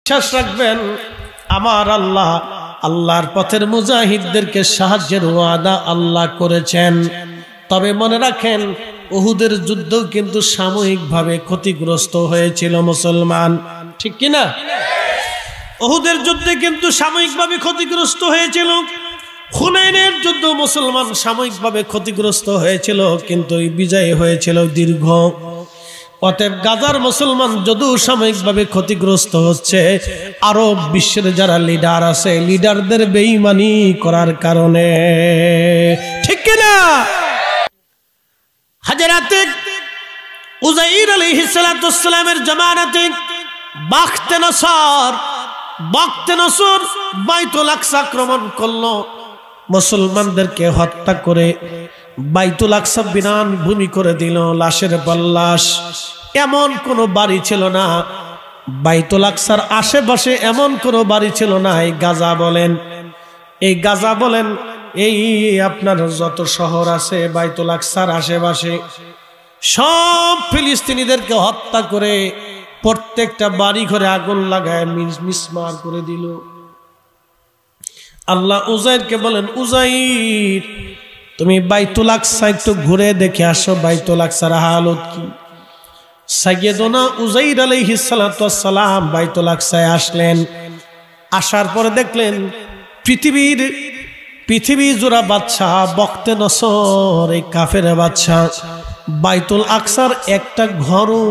বিশ্বাস রাখবেন আমার আল্লাহ, আল্লাহর পথের মুজাহিদদেরকে সাহায্যের ওয়াদা আল্লাহ করেছেন। তবে মনে রাখেন, উহুদের যুদ্ধ কিন্তু সাময়িকভাবে ক্ষতিগ্রস্ত হয়েছিল মুসলমান, ঠিক কিনা? উহুদের যুদ্ধে কিন্তু সাময়িকভাবে ক্ষতিগ্রস্ত হয়েছিল। হুনাইনের যুদ্ধ মুসলমান সাময়িকভাবে ক্ষতিগ্রস্ত হয়েছিল, কিন্তু বিজয় হয়েছিল দীর্ঘ। অতএব গাজার মুসলমান যদিও সাময়িকভাবে ক্ষতিগ্রস্ত হচ্ছে, আরব বিশ্বের যারা লিডার আছে, লিডারদের বেঈমানি করার কারণে, ঠিক কিনা? হযরতে উযাইর আলাইহিস সালামের জামানাতে বাখতে নসর বাইতুল আকসা আক্রমণ করলো, মুসলমানদেরকে হত্যা করে বাইতুল আকসা বিরান ভূমি করে দিল, লাশের পল্লাশ। এমন কোনো বাড়ি ছিল না বাইতুল আকসার আশেপাশে, এমন কোনো বাড়ি ছিল না। এই গাজা বলেন এই আপনার যত শহর আছে বাইতুল আকসার আশেপাশে, সব ফিলিস্তিনিদেরকে হত্যা করে প্রত্যেকটা বাড়ি ঘরে আগুন লাগায় মিসমার করে দিল। আল্লাহ উযাইরকে বলেন, উযাইর তুমি বাইতুল আকসা একটু ঘুরে দেখে আসো, বাইতুল আকসার হালত কি। সাইয়েদনা উযাইর আলাইহিস সালাতু ওয়াস সালাম বাইতুল আকসায় আসলেন। আসার পরে দেখলেন পৃথিবী জোড়া বাদশা বখতে নসর, এই কাফের বাদশা বাইতুল আকসার একটা ঘরও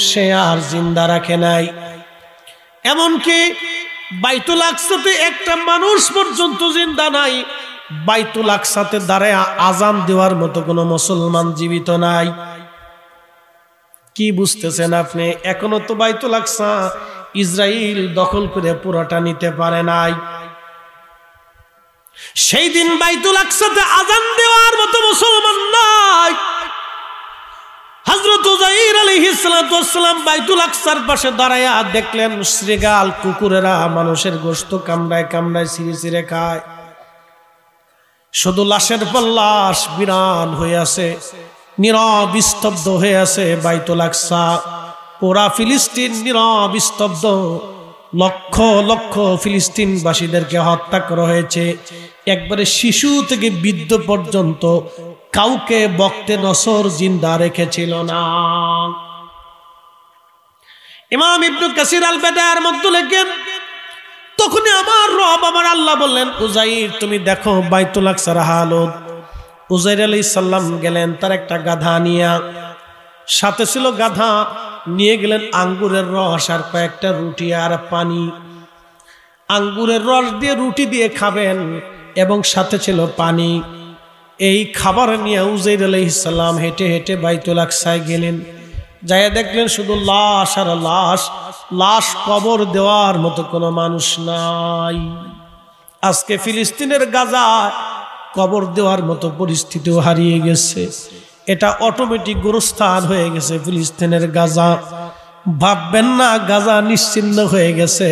সে আর জিন্দা রাখে নাই। এমনকি বাইতুল আকসাতে একটা মানুষ পর্যন্ত জিন্দা নাই। বাইতুল আকসাতে দাঁড়ায় আজান দেওয়ার মতো কোনো মুসলমান জীবিত নাই। কি বুঝতেছেন আপনি? এখনো তো বাইতুল আকসা ইসরাইল দখল করে পুরোটা নিতে পারে নাই। সেই দিন বাইতুল আকসাতে আজান দেওয়ার মতো মুসলমান নাই। হযরত উযাইর আলাইহিস সালাম বাইতুল আকসার পাশে দাঁড়ায়া দেখলেন শ্রীগাল কুকুরেরা মানুষের গোশত কামড়ায় কামড়ায় ছিঁড়ে খায়। শুধু লাশের পল্লাশ বিরান হয়ে আছে, নীরব স্তব্ধ হয়ে আছে বাইতুল আকসা। পুরা ফিলিস্তিন নীরব স্তব্ধ। লক্ষ লক্ষ ফিলিস্তিনবাসীদেরকে হত্যা করা হয়েছে। একবারে শিশু থেকে বৃদ্ধ পর্যন্ত কাউকে বখতে নসর জিন্দা রেখেছিল না। ইমাম ইবনে কাসির আল বাদার মধ্যে লেখেন, তখনই আমার রব আমার আল্লাহ বললেন, উযাইর তুমি দেখো বাইতুল আকসার হালত। উযাইর আলাইহিস সালাম গেলেন তার একটা গাধা নিয়ে, সাথে ছিল গাধা, নিয়ে গেলেন আঙ্গুরের রস আর কয়েকটা রুটি আর পানি। আঙ্গুরের রস দিয়ে রুটি দিয়ে খাবেন এবং সাথে ছিল পানি। এই খাবার নিয়ে উযাইর আলাইহিস সালাম হেঁটে হেঁটে বাইতুল আকসায় গেলেন। যাইয়া দেখলেন শুধু লাশ আর লাশ, কবর দেওয়ার মতো কোনো মানুষ নাই। আজকে ফিলিস্তিনের গাজা কবর দেওয়ার মতো পরিস্থিতিও হারিয়ে গেছে। এটা অটোমেটিক গোরস্থান হয়ে গেছে ফিলিস্তিনের গাজা। ভাববেন না গাজা নিশ্চিহ্ন হয়ে গেছে।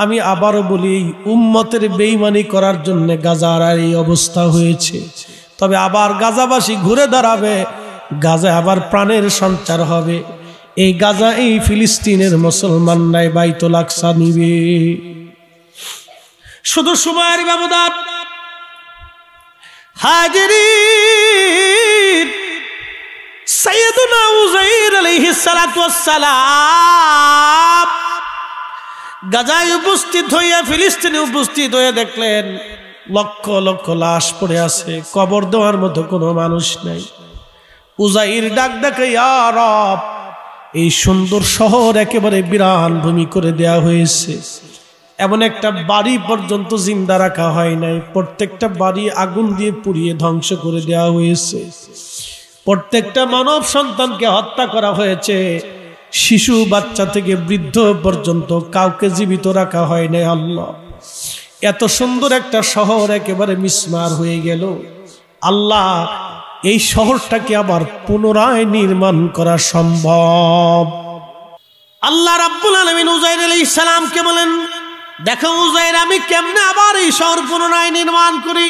আমি আবারও বলি, উম্মতের বেঈমানি করার জন্য গাজার এই অবস্থা হয়েছে। তবে আবার গাজাবাসী ঘুরে দাঁড়াবে, গাজায় আবার প্রাণের সঞ্চার হবে। এই গাজা এই ফিলিস্তিনের মুসলমান নাই বাইতুল আকসা নিবে। শুধু সময়ের ব্যবধান। হাজিরিন, সাইয়েদুনা উযাইর আলাইহিস সালাতু ওয়াস সালাম গাজায় উপস্থিত হইয়া, ফিলিস্তিনে উপস্থিত হয়ে দেখলেন লক্ষ লক্ষ লাশ পড়ে আছে, কবর দেওয়ার মতো কোনো মানুষ নাই। উযাইর ডাক ডাকে, ইয়া রব, এই সুন্দর শহর একেবারে বিরান ভূমি করে দেয়া হয়েছে। এমন একটা বাড়ি পর্যন্ত জিন্দা রাখা হয় নাই। প্রত্যেকটা বাড়ি আগুন দিয়ে পুড়িয়ে ধ্বংস করে দেওয়া হয়েছে। প্রত্যেকটা মানব সন্তানকে হত্যা করা হয়েছে। শিশু বাচ্চা থেকে বৃদ্ধ পর্যন্ত কাউকে জীবিত রাখা হয় নাই। আল্লাহ, এত সুন্দর একটা শহর একেবারে মিসমার হয়ে গেল। আল্লাহ, এই শহরটাকে আবার পুনরায় নির্মাণ করা সম্ভব? আল্লাহ রাব্বুল আলামিন উযাইর আলাইহিস সালামকে বলেন, দেখো উযাইর, আমি কেমনে আবার এই শহর পুনরায় নির্মাণ করি।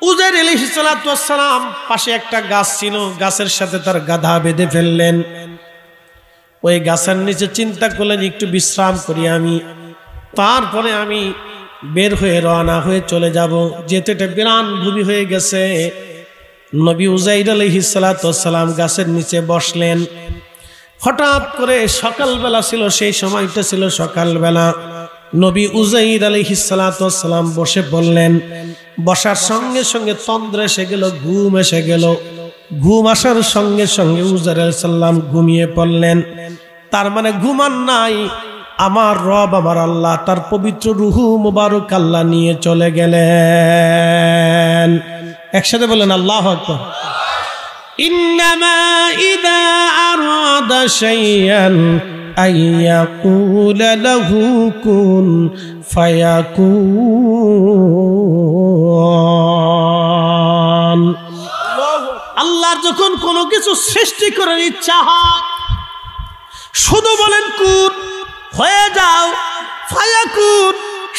উযাইর আলাইহিস সালাম পাশে একটা গাছ ছিল, গাছের সাথে তার গাধা বেঁধে ফেললেন। ওই গাছের নিচে চিন্তা করলেন একটু বিশ্রাম করি আমি, তারপরে আমি বের হয়ে রওনা হয়ে চলে যাব। যেতে বিরান ভূমি হয়ে গেছে। নবী উজাইর আলাইহিস সালাতু ওয়াস সালাম গাছের নিচে বসলেন। হঠাৎ করে সকালবেলা ছিল, সেই সময়টা ছিল সকালবেলা। নবী উজাইর আলাইহিস সালাতু ওয়াস সালাম বসে পড়লেন। বসার সঙ্গে সঙ্গে তন্দ্র এসে গেল, ঘুম এসে গেল। ঘুম আসার সঙ্গে সঙ্গে উজাইর আলাইহিস সালাম ঘুমিয়ে পড়লেন। তার মানে ঘুমান নাই, আমার রব আমার আল্লাহ তার পবিত্র রুহু মুবারক আল্লাহ নিয়ে চলে গেলেন। একসাথে বলেন আল্লাহু আকবার। ইন্নামা ইযা আরাদা শাইআন আইয়াকুলা লাহু কুন ফায়াকুন। আল্লাহর যখন কোনো কিছু সৃষ্টি করার ইচ্ছা হয়, শুধু বলেন কুন, হয়ে যাও, ফায়াকুন,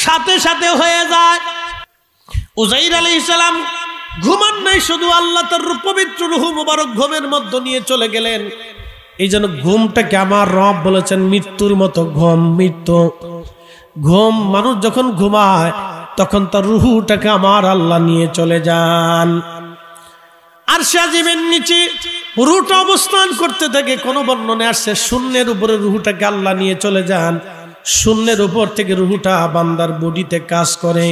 সাথে সাথে হয়ে যায়। উজাইর আলাইহিস সালাম ঘুমান নাই, শুধু আল্লাহ তার পবিত্র রূহ মুবারক ঘুমের মধ্যে নিয়ে চলে গেলেন। এই জন্য ঘুমটাকে আমার রব বলেছেন মৃত্যুর মতো ঘুম। মৃত্যু ঘুম, মানুষ যখন ঘুমায় তখন তার রুহুটাকে আমার আল্লাহ নিয়ে চলে যান। আর আজিমের নিচে রুহটা অবস্থান করতে থাকে। কোন বর্ণনে আসছে শূন্যের উপরে রুহুটাকে আল্লাহ নিয়ে চলে যান। শূন্যের উপর থেকে রুহুটা বান্দার বডিতে কাজ করে।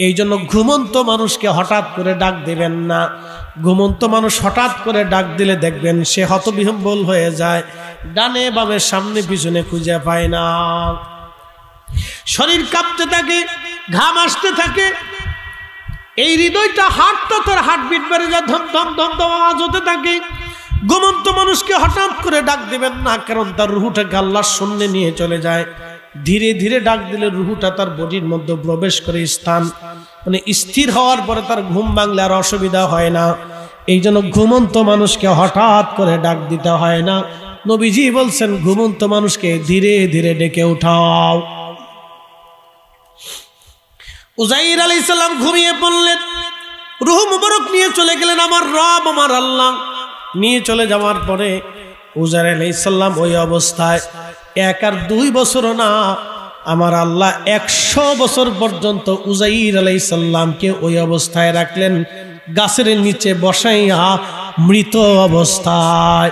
এই জন্য ঘুমন্ত মানুষকে হঠাৎ করে ডাক দিবেন না। ঘুমন্ত মানুষ হঠাৎ করে ডাক দিলে দেখবেন সে হতবিহ্বল হয়ে যায়, ডানে বামে সামনে পিছনে খুঁজে পায় না। শরীর কাঁপতে থাকে, ঘাম আসতে থাকে। এই হৃদয়টা হাঁটতে, তার হার্টবিট বেড়ে যায়, ধম ধম ধম ধম আওয়াজ হতে থাকে। ঘুমন্ত মানুষকে হঠাৎ করে ডাক দিবেন না, কারণ তার রুহুটাকে আল্লাহর শূন্যে নিয়ে চলে যায়। ধীরে ধীরে ডাক দিলে রুহুটা তার বডির মধ্যে প্রবেশ করে স্থান মানে স্থির হওয়ার পরে তার ঘুম ভাঙলে আর অসুবিধা হয় না। এই জন্য ঘুমন্ত মানুষকে হঠাৎ করে ডাক দিতে হয় না। নবীজি বলছেন ঘুমন্ত মানুষকে ধীরে ধীরে ডেকে উঠাও। উজাইর আলাইহিস সালাম ঘুমিয়ে পড়লেন। রূহ মুবারক নিয়ে চলে গেলেন আমার রব আমার আল্লাহ। নিয়ে চলে যাওয়ার পরে উজাইর আলাইহিস সালাম ওই অবস্থায় 1 আর 2 বছরও না, আমার আল্লাহ 100 বছর পর্যন্ত উজাইর আলাইহিস সালামকে ওই অবস্থায় রাখলেন, গাছের নিচে বসাইয়া মৃত অবস্থায়।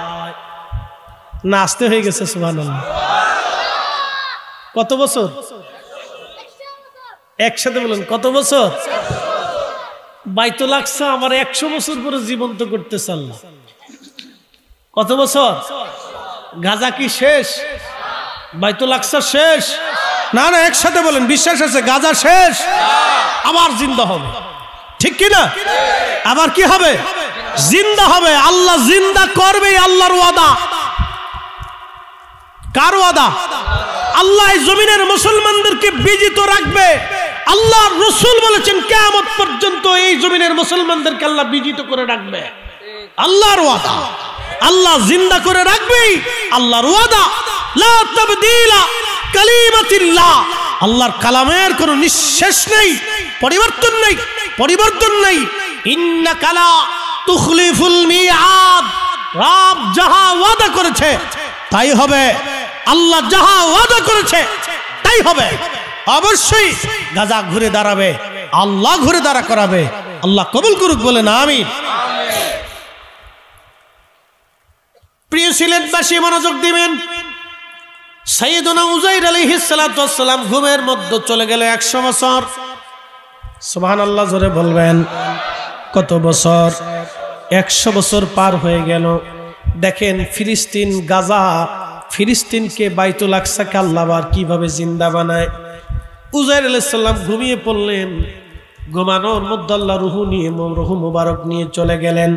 নাচতে হয়ে গেছে সুবহানাল্লাহ। কত বছর? একসাথে বলেন কত বছর? বাইতুল আকসা আমার 100 বছর পরে জীবন্ত করতে চাল্লা। কত বছর? গাজা কি শেষ? বাইতুল আকসা শেষ? না না, একসাথে বলেন, বিশ্বাস আছে গাজা শেষ, আবার জিন্দা হবে। ঠিক কি না? আবার কি হবে? জিন্দা হবে। আল্লাহ জিন্দা করবে, আল্লাহর ওয়াদা। কার ওয়াদা? আল্লাহ জমিনের মুসলমানদেরকে বিজিত রাখবে। আল্লাহর রাসূল বলেছেন কিয়ামত পর্যন্ত এই জমিনের মুসলমানদেরকে আল্লাহ বিজিত করে রাখবে। আল্লাহর ওয়াদা, আল্লাহ জিন্দা করে রাখবে, আল্লাহর ওয়াদা। লা তাবদীলা কালিমাতিল্লাহ, আল্লাহর কালামের কোনো নিঃশেষ নেই, পরিবর্তন নেই, পরিবর্তন নেই। ইন্নাকা লা তুখলিফুল মিআদ, রব যাহা ওয়াদা করেছে তাই হবে। আল্লাহ যাহা ওয়াদা করেছে তাই হবে। অবশ্যই গাজা ঘুরে দাঁড়াবে, আল্লাহ ঘুরে দাঁড়া করাবে। আল্লাহ কবুল করুক, বলেন আমিন। প্রিয় সিলেটবাসী মনোযোগ দিবেন। সাইয়েদুনা উজাইর আলাইহিস সালাতু ওয়াস সালাম ঘুমের মধ্যে চলে গেল 100 বছর। সুবহানাল্লাহ জোরে বলবেন। কত বছর? 100 বছর পার হয়ে গেল। দেখেন ফিলিস্তিন, গাজা, ফিলিস্তিনকে বাইতুল আকসাকে আল্লাহ আবার কিভাবে জিন্দা বানায়। উজাইর আলাইহিস সালাম ঘুমিয়ে পড়লেন। ঘুমানোর মধ্যে আল্লাহ রুহু নিয়ে, রুহু মুবারক নিয়ে চলে গেলেন।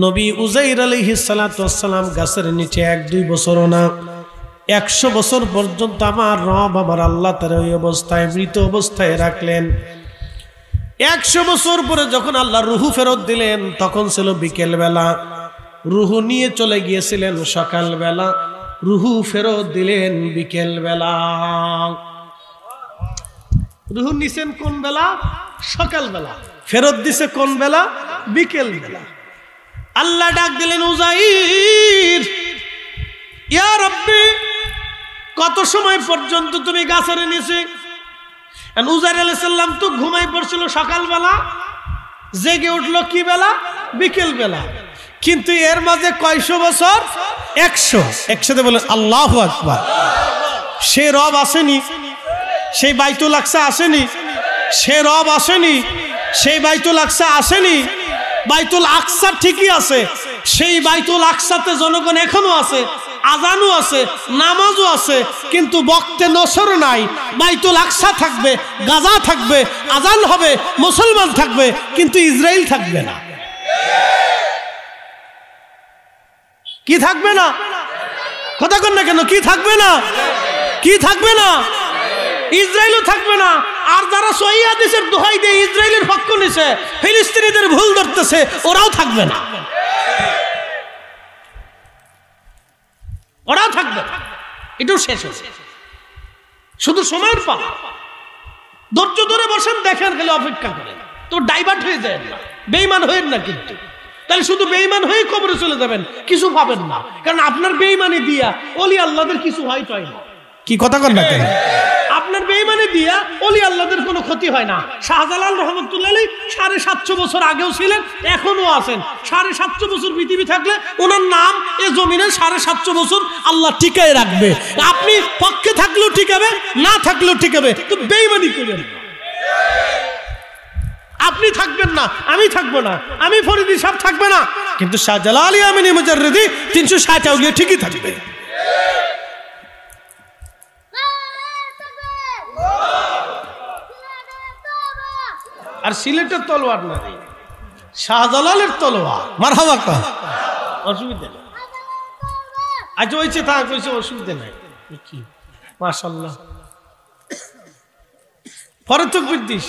নবী উজাইর আলাইহিস সালাতু ওয়াস সালাম গাছের নিচে 1-2 বছরও না, 100 বছর পর্যন্ত আমার রব আমার আল্লাহ তার ওই অবস্থায় মৃত অবস্থায় রাখলেন। 100 বছর পরে যখন আল্লাহ রুহু ফেরত দিলেন তখন ছিল বিকেল বেলা। রুহু নিয়ে চলে গিয়েছিলেন সকাল বেলা, রুহু ফেরত দিলেন বিকেল বেলা। রুহু নিছেন কোন বেলা? সকাল বেলা। ফেরত দিছে কোন বেলা? বিকেল বেলা। আল্লাহ ডাক দিলেন উজাইর, ইয়া রাব্বি কত সময় পর্যন্ত তুমি গাছের নিচে? উজাইর আলাইহিস সালাম তো ঘুমাই পড়ছিল সকালবেলা, জেগে উঠলো কি বেলা? বিকেল বেলা। কিন্তু এর মাঝে কয়শো বছর? 100। একসাথে বলেন আল্লাহু আকবার। সে রব আসেনি? সেই বাইতুল আকসা আসেনি? সে রব আসেনি? সেই বাইতুল আকসা আসেনি? বাইতুল আকসা ঠিকই আছে, সেই বাইতুল আকসাতে জনগণ এখনো আছে, আজানও আছে, নামাজও আছে, কিন্তু বক্তে নসর নাই। বাইতুল আকসা থাকবে, গাজা থাকবে, আজান হবে, মুসলমান থাকবে, কিন্তু ইসরায়েল থাকবে না। কি থাকবে না? কথা কন না কেন? কি থাকবে না? কি থাকবে না? ইসরায়েলও থাকবে না। আর যারা সহিহ হাদিসের দোহাই দিয়ে ইসরায়েলের পক্ষ নিছে, ফিলিস্তিনিদের ভুল ধরতেছে, ওরাও থাকবে না। ওরাও থাকবে, এটাও শেষ হবে। শুধু সময়ের পা ধৈর্য ধরে বসেন, দেখেন, খালি অপেক্ষা করেন। তো ডাইভার্ট হয়ে যায় না, বেঈমান হয়েন না। কিন্তু তাহলে শুধু বেঈমান হয়ে কবরে চলে যাবেন, কিছু পাবেন না। কারণ আপনার বেঈমানি দিয়া ওলি আল্লাহদের কিছু হয় না। কি কথা কন না কেন? আপনার বেঈমানি দিয়া ওলি আল্লাহদের কোনো ক্ষতি হয় না। শাহজালাল রহমতুল্লাহ আলাইহি 750 বছর আগেও ছিলেন, এখনো আছেন। 750 বছর পৃথিবী থাকলে ওনার নাম এ জমিনে 750 বছর আল্লাহ টিকায় রাখবে। আপনি পক্ষে থাকলেও টিকাবে, না থাকলেও টিকাবে। তো বেঈমানি করেন না। আপনি থাকবেন না, আমি থাকবো না, আমি ফরিদি সাহেব থাকবে না, কিন্তু শাহজালাল আমিনী মুজাররিদি 360 আউলিয়া ঠিকই থাকবে। আর সিলেটের তলোয়ার না, শাহজালালের তলোয়ার। মারহাবা কা, অসুবিধা নেই। আজ হয়েছে তা কইছে, অসুবিধা নাই। কি মাশাআল্লাহ, ফরতুক বিদ্দিশ।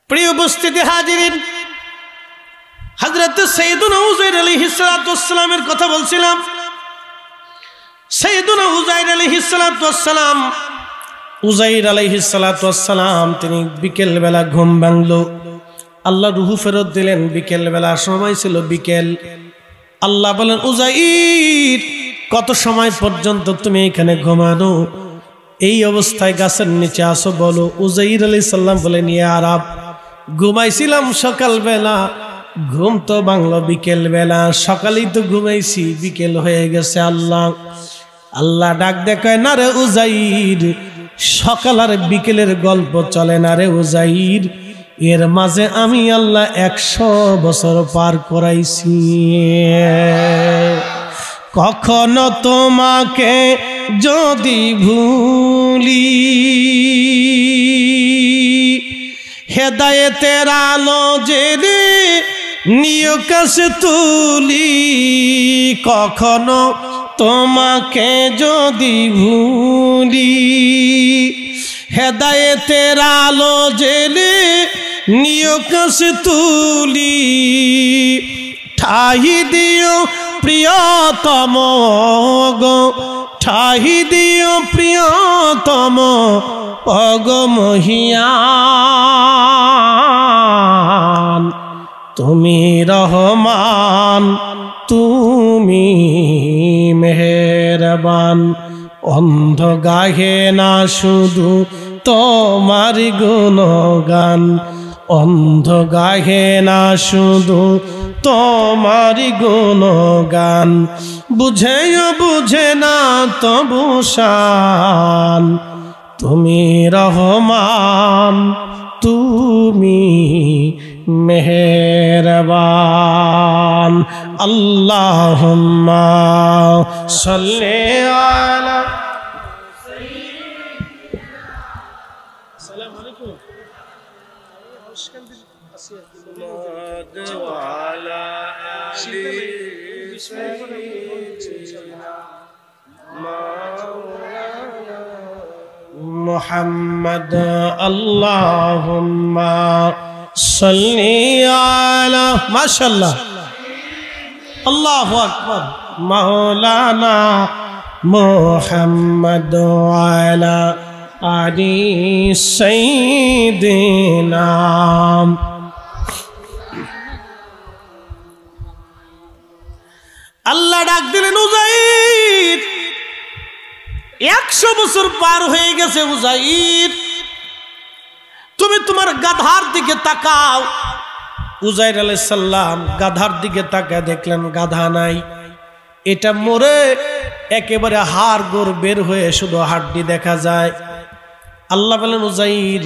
প্রিয় উপস্থিতি হাজিরিন, হযরত সাইয়্যিদুনা উযাইর আলাইহিস সালাতু ওয়াস সালামের কথা বলছিলাম। সাইয়্যিদুনা উযাইর আলাইহিস সালাতু ওয়াস সালাম, উযাইর আলাইহিস সালাতু ওয়াস সালাম তিনি বিকেল বেলা ঘুম ভাঙলো, আল্লাহ রূহ ফেরত দিলেন। বিকেল বেলা সময় ছিল বিকেল। আল্লাহ বলেন, উযাইর কত সময় পর্যন্ত তুমি এখানে ঘুমানো? এই অবস্থায় গাছের নিচে আসো, বলো। উযাইর আলাইহিস সালাম বলেন, ইয়া রাব, ঘুমাইছিলাম সকালবেলা, ঘুম তো ভাঙলো বিকেল বেলা। সকালেই তো ঘুমাইছি, বিকেল হয়ে গেছে। আল্লাহ ডাক দেখায়, না রে উযাইর, সকাল আর বিকেলের গল্প চলে না রে উযাইর। এর মাঝে আমি আল্লাহ 100 বছর পার করাইছি। কখনো তোমাকে যদি ভুলি, হেদায়েতের আলো জেলে নিয় কাছে তুলি। কখনো তোমাকে যদি ভুলি, হেদায়েতের আলো জেলে নিয় কাছে তুলি। ঠাহি দিও প্রিয়তম গো, ঠাহি দিও প্রিয়তম অগো মহিয়ান। তুমি রহমান, তুমি মেহেরবান। অন্ধ গাহে না শুধু তোমার গুণগান, অন্ধ গাহে না শুধু তোমার গুণগান। বুঝেও বুঝে না তবু শান। তুমি রহমান, তুমি মেহেরবান। আল্লাহুম্মা সাল্লি আলা মুহাম্মদ। আল্লাহুম্মা সাল্লি আলা, মাশাআল্লাহ, আল্লাহু আকবার, মাওলানা মুহাম্মদ আলা আলি সাইয়্যিদিনা। আল্লাহ ডাক দিলেন উযাইর 100 বছর পার হয়ে গেছে উযাইর তুমি তোমার গাধার দিকে তাকাও। উযাইর আলাইহিস সালাম গাধার দিকে তাকায় দেখলেন গাধা নাই, এটা মরে একেবারে হাড় গোড় বের হয়ে শুধু হাড্ডি দেখা যায়। আল্লাহ বলেন উযাইর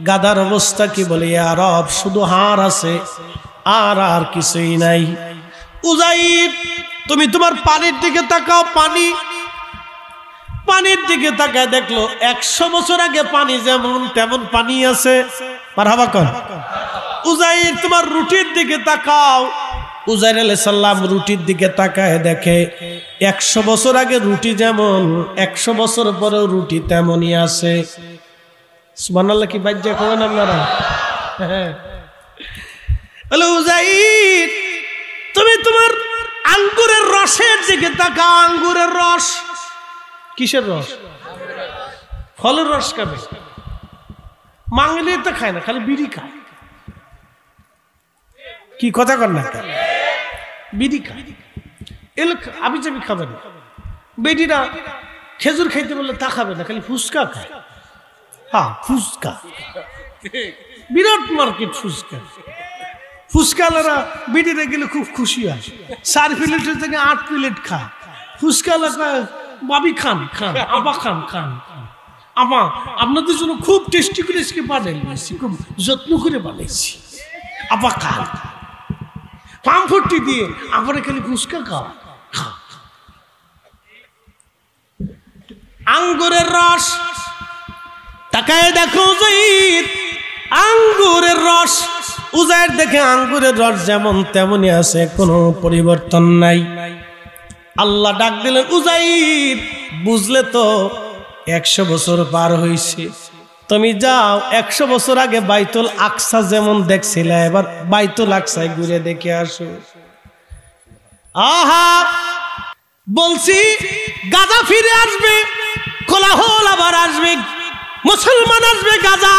গাধার অবস্থা কি? বলে ইয়া রব শুধু হাড় আছে আর কিছুই নাই। উযাইর তুমি তোমার পানির দিকে তাকাও, পানির দিকে তাকায় দেখলো 100 বছর আগে পানি যেমন তেমন পানি আছে। মারহাবা কর। উযাইর তোমার রুটির দিকে তাকাও। উযাইর আলাইহিস সালাম রুটির দিকে তাকায় দেখে 100 বছর আগে রুটি যেমন 100 বছর পরেও রুটি তেমনই আছে। সুবহানাল্লাহ কি বাজ্জা করেন আপনারা? হ্যালো উযাইর তুমি তোমার আঙ্গুরের রসের দিকে তাকাও। আঙ্গুরের রস কিসের রস? ফলের রস খাবে। মাংলি তো খায় না, খালি বিড়ি খায়। কি কথা কর না, বিড়ি খায়। এলে আবি যাবি খাবে না। বেডিরা খেজুর খাইতে বললে তা খাবে না, খালি ফুচকা খায়। হ্যাঁ ফুচকা, বিরাট মার্কেট ফুচকা। ফুচকালারা বিড়িতে গেলে খুব খুশি হয়। 4 প্লেটের থেকে 8 প্লেট খায়। ফুচকালা বাবি খান খান, আপা খান খান। আপা আপনাদের জন্য খুব টেস্টি করে বানাইছি, খুব যত্ন করে বানাইছি, আপা খান। পামফটি দিয়ে আপরে খালি ফুচকা খাওয়া। আঙ্গুরের রস তাকায় দেখো উযাইর আঙ্গুরের রস। উযাইর দেখে আঙ্গুরের রস যেমন তেমনই আছে, কোনো পরিবর্তন নাই। আল্লাহ ডাক দিলেন উযাইর বুঝলে তো 100 বছর পার হয়েছে, তুমি যাও 100 বছর আগে বাইতুল আকসা যেমন দেখছিলে এবার বাইতুল আকসায় ঘুরে দেখে আসো। আহা বলছি গাজা ফিরে আসবে, কোলাহল আবার আসবে, মুসলমান আসবে, গাজা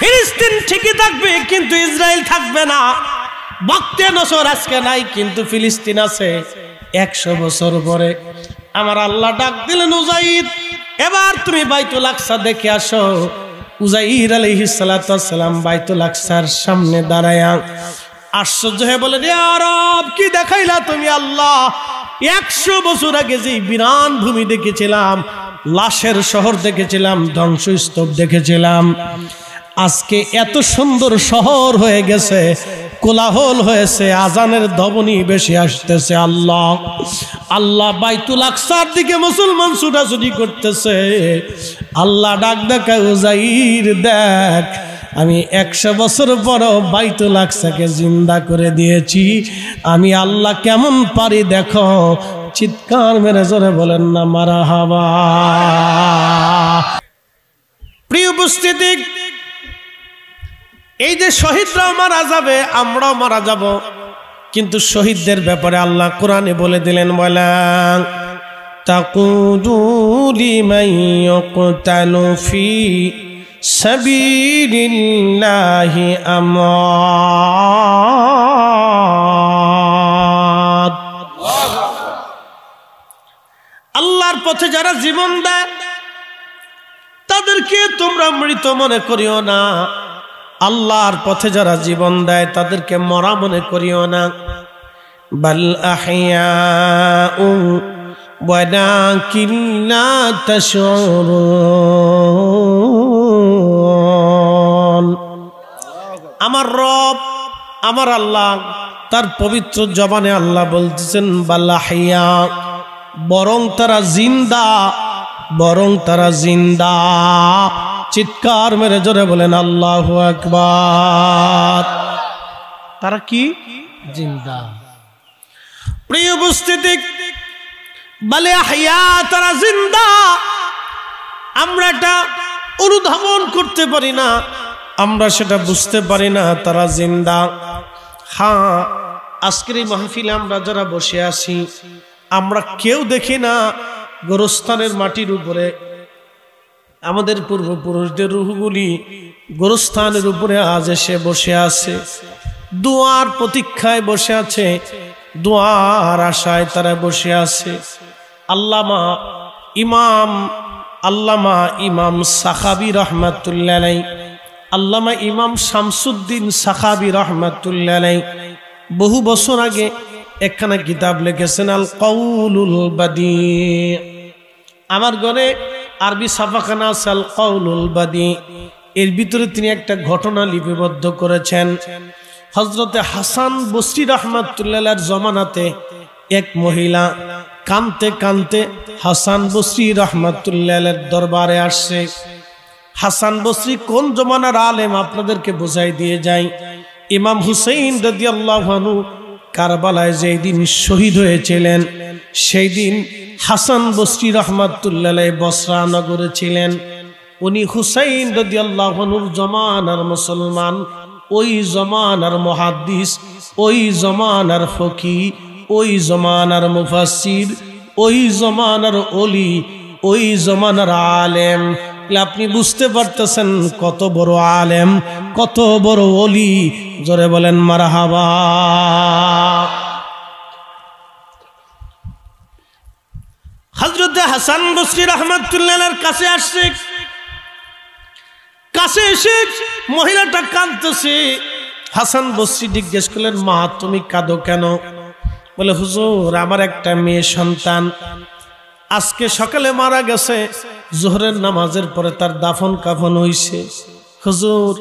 ফিলিস্তিন ঠিকই থাকবে কিন্তু ইসরায়েল থাকবে না। বক্তে নসর আজকে নাই কিন্তু ফিলিস্তিন আছে 100 বছর পরে। আমার আল্লাহ ডাক দিলেন উযাইর এবার তুমি বাইতুল আকসা দেখে আসো। উযাইর আলাইহিস সালাতু ওয়াস সালাম বাইতুল আকসার সামনে দাঁড়ায়া আশ্চর্য হয়ে বলে ইয়া রব কি দেখাইলা তুমি আল্লাহ? 100 বছর আগে যে বিরান ভূমি দেখেছিলাম, লাশের শহর দেখেছিলাম, ধ্বংসস্তূপ দেখেছিলাম, আজকে এত সুন্দর শহর হয়ে গেছে, কোলাহল হয়েছে, আজানের ধ্বনি বেশি আসতেছে। আল্লাহ আল্লাহ বাইতুল আকসার দিকে মুসলমান ছুটাছুটি করতেছে। আল্লাহ ডাক দেখায় উযাইর দেখ আমি 100 বছর পরও বাইতুল আকসাকে জিন্দা করে দিয়েছি, আমি আল্লাহ কেমন পারি দেখো। চিৎকার মেরে জোরে বলেন না মারহাবা। প্রিয় উপস্থিতি, এই যে শহীদরাও মারা যাবে আমরাও মারা যাব, কিন্তু শহীদদের ব্যাপারে আল্লাহ কোরআনে বলে দিলেন বলেন তাকুদু লিমান ইয়াকতালু ফি সাবিলিল্লাহি আমাত। আল্লাহর পথে যারা জীবন দেয় তাদেরকে তোমরা মৃত মনে করিও না, আল্লাহর পথে যারা জীবন দেয় তাদেরকে মরা মনে করিও না। বাল আহইয়াউ ওয়ালাকিন লা তাশউরুন। আমার রব আমার আল্লাহ তার পবিত্র জবানে আল্লাহ বলতেছেন বাল আহইয়া, বরং তারা জিন্দা, বরং তারা জিন্দা। চিৎকার মেরে জোরে বলেন আল্লাহু আকবার। তারা কি? জিন্দা। প্রিয় উপস্থিতি, বলে আহইয়া তারা জিন্দা। আমরা এটা অনুধাবন করতে পারি না, আমরা সেটা বুঝতে পারি না তারা জিন্দা। হ্যাঁ আজকের এই মাহফিলে আমরা যারা বসে আছি আমরা কেউ দেখি না গোরস্থানের মাটির উপরে আমাদের পূর্বপুরুষদের রূহগুলি গোরস্থানের উপরে আজ এসে বসে আছে, দুয়ার প্রতীক্ষায় বসে আছে। দোয়ার আশায় তারা বসে আছে। আল্লামা ইমাম সাখাবী রহমাতুল্লাহ আলাইহি, আল্লামা ইমাম শামসুদ্দিন সাখাবী রহমাতুল্লাহ আলাইহি বহু বছর আগে একখানা কিতাব লিখেছেন আল কওলুল বাদি। আমার ঘরে আরবি ছাপাখানা আছে আল কওলুল বাদি। এর ভিতরে তিনি একটা ঘটনা লিপিবদ্ধ করেছেন। হযরতে হাসান বসরি রহমাতুল্লাহর জমানাতে এক মহিলা কানতে কানতে হাসান বসরি রহমাতুল্লাহর দরবারে আসছে। হাসান বসরি কোন জমানার আলেম আপনাদেরকে বোঝাই দিয়ে যায়। ইমাম হুসাইন রাদিয়াল্লাহু আনহু কারবালায় যেই দিন শহীদ হয়েছিলেন, সেই দিন হাসান বসরি রহমাতুল্লাহ বসরা নগরে ছিলেন। উনি হুসাইন রাদিয়াল্লাহু আনহুর জমানার মুসলমান, ওই জমানার মুহাদ্দিস, ওই জমানার ফকিহ, ওই জমানার মুফাসসির, ওই জমানার ওলি, ওই জমানার আলেম। আপনি বুঝতে পারতেছেন কত বড় আলেম, কত বড় ওলি। জোরে বলেন মারহাবা। হযরত হাসান বসরি রাহমাতুল্লাহর কাছে আসছে। কাছে এসে মহিলাটা কাঁদতেছে। হাসান বসরি জিজ্ঞেস করলেন, মা তুমি কাঁদো কেন? বলে, হুজুর আমার একটা মেয়ে সন্তান আজকে সকালে মারা গেছে, জোহরের নামাজের পরে তার দাফন কাফন হইছে। হুজুর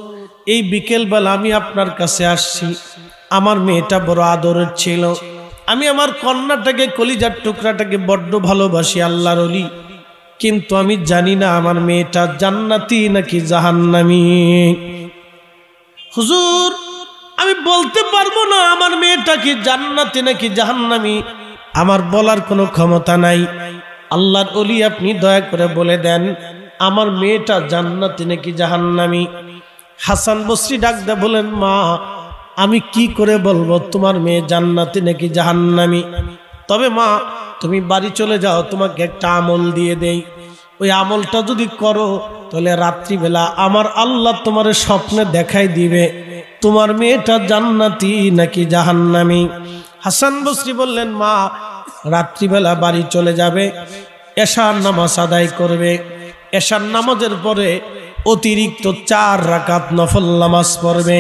এই বিকেল বেলা আমি আপনার কাছে আসছি। আমার মেয়েটা বড় আদরের ছিল। আমি আমার কন্যাটাকে, কলিজার টুকরাটাকে বড্ড ভালোবাসি, আল্লাহর ওলি। কিন্তু আমি জানি না আমার মেয়েটা জান্নাতি নাকি জাহান্নামী। হুজুর আমি বলতে পারবো না আমার মেয়েটা কি জান্নাতি নাকি জাহান্নামী, আমার বলার কোনো ক্ষমতা নাই। আল্লাহর ওলি আপনি দয়া করে বলে দেন আমার মেয়েটা জান্নাতি নাকি জাহান্নামী। হাসান বসরি ডাক দে বলেন, মা আমি কি করে বলবো তোমার মেয়ে জান্নাতি নাকি জাহান্নামী? তবে মা তুমি বাড়ি চলে যাও, তোমাকে একটা আমল দিয়ে দেই। ওই আমলটা যদি করো তাহলে রাত্রিবেলা আমার আল্লাহ তোমার স্বপ্নে দেখাই দিবে তোমার মেয়েটা জান্নাতি নাকি জাহান্নামী। হাসান বসরি বললেন, মা রাত্রিবেলা বাড়ি চলে যাবে, এশার নামাজ আদায় করবে। এশার নামাজের পরে অতিরিক্ত 4 রাকাত নফল নামাজ পড়বে।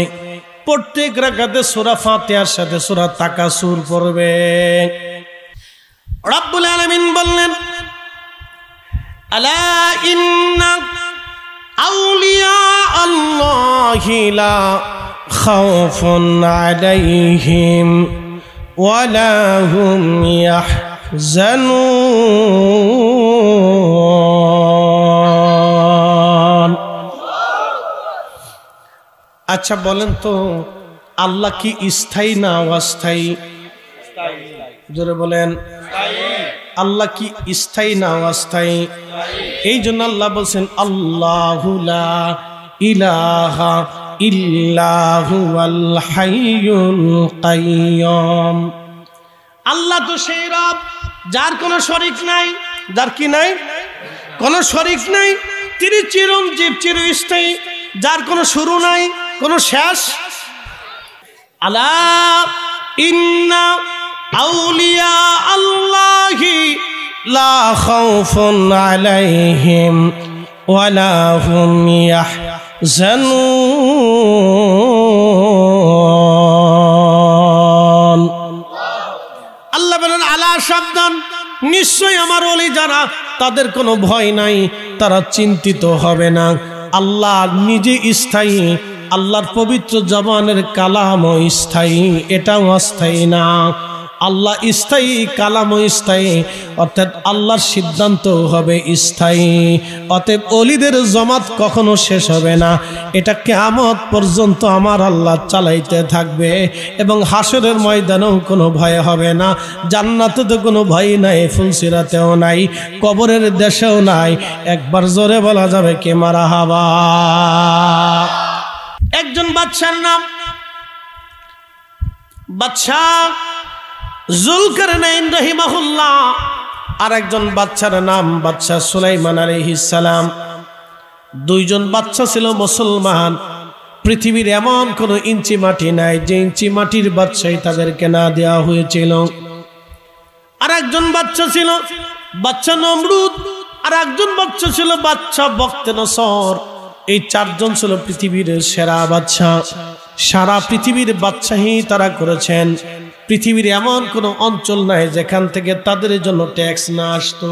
প্রত্যেক রাকাতে সূরা ফাতিহার সাথে সূরা তাকাসুর পড়বে। রব্বুল আলামিন বললেন, আলা ইন্না আউলিয়া আল্লাহি লা খাউফুন আলাইহিম ওয়ালা হুম ইয়াহজানুন। আচ্ছা বলেন তো আল্লাহ কি স্থায়ী না অস্থায়ী? জোরে বলেন, আল্লাহ কি স্থায়ী না অস্থায়ী? এই জন্য আল্লাহ বলছেন আল্লাহু লা ইলাহা ইল্লা হুয়াল হাইয়ুল কাইয়্যুম। আল্লাহ তো সেই রব যার কোনো শরীক নাই। যার কি নাই? কোনো শরীক নাই। তিনি চিরঞ্জীব, চিরস্থায়ী, যার কোনো শুরু নাই, কোনো শেষ। আলা ইন্না আউলিয়া আল্লাহি লা খাউফুন আলাইহিম ওয়ালা হুম ইয়াহজানুন। আল্লাহ বলেন, আলা সাবধান, নিশ্চয় আমার ওলি যারা তাদের কোনো ভয় নাই, তারা চিন্তিত হবে না। আল্লাহ নিজে স্থায়ী, আল্লাহর পবিত্র জবানের কালামও স্থায়ী, এটাও অস্থায়ী না। আল্লাহ স্থায়ী, কালামও স্থায়ী, অর্থাৎ আল্লাহর সিদ্ধান্ত হবে স্থায়ী। অতএব ওলিদের জমাত কখনো শেষ হবে না। এটা কিয়ামত পর্যন্ত আমার আল্লাহ চালাইতে থাকবে এবং হাসরের ময়দানেও কোনো ভয় হবে না। জান্নাতে তো কোনো ভয় নাই, ফুলসিরাতেও নাই, কবরের দেশেও নাই। একবার জোরে বলা যাবে কে মারহাবা। একজন বাদশার নাম বাদশাহ যুলকারনাইন রাহিমাহুল্লাহ, আর একজন বাদশার নাম বাদশাহ সুলাইমান আলাইহিস সালাম। দুইজন বাদশা ছিল মুসলমান। পৃথিবীর এমন কোনো ইঞ্চি মাটি নাই যে ইঞ্চি মাটির বাদশাহী তাদেরকে না দেওয়া হয়েছিল। আর একজন বাচ্চা ছিল বাচ্চা নমরুদ, আর একজন বাচ্চা ছিল বাচ্চা বক্তে নসর। এই চারজন ছিল পৃথিবীর সেরা বাচ্চা। সারা পৃথিবীর বাদশাহী তারা করেছেন। পৃথিবীর এমন কোনো অঞ্চল নাই যেখান থেকে তাদের জন্য ট্যাক্স না আসতো।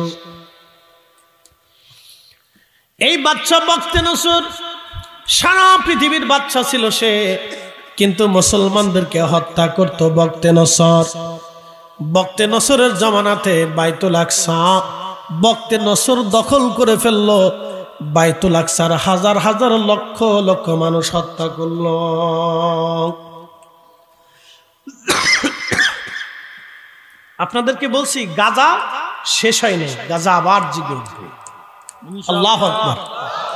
এই বাচ্চা বক্তে নসর সারা পৃথিবীর বাচ্চা ছিল সে, কিন্তু মুসলমানদেরকে হত্যা করত বক্তে নসর। বক্তে নসরের জামানাতে বাইতুল আকসা বক্তে নসর দখল করে ফেললো। বাইতুল আকসার হাজার হাজার লক্ষ লক্ষ মানুষ হত্যা করল। আপনাদেরকে বলছি গাজা শেষ হয়নি, গাজা আবার জেগে উঠবে। আল্লাহু আকবার।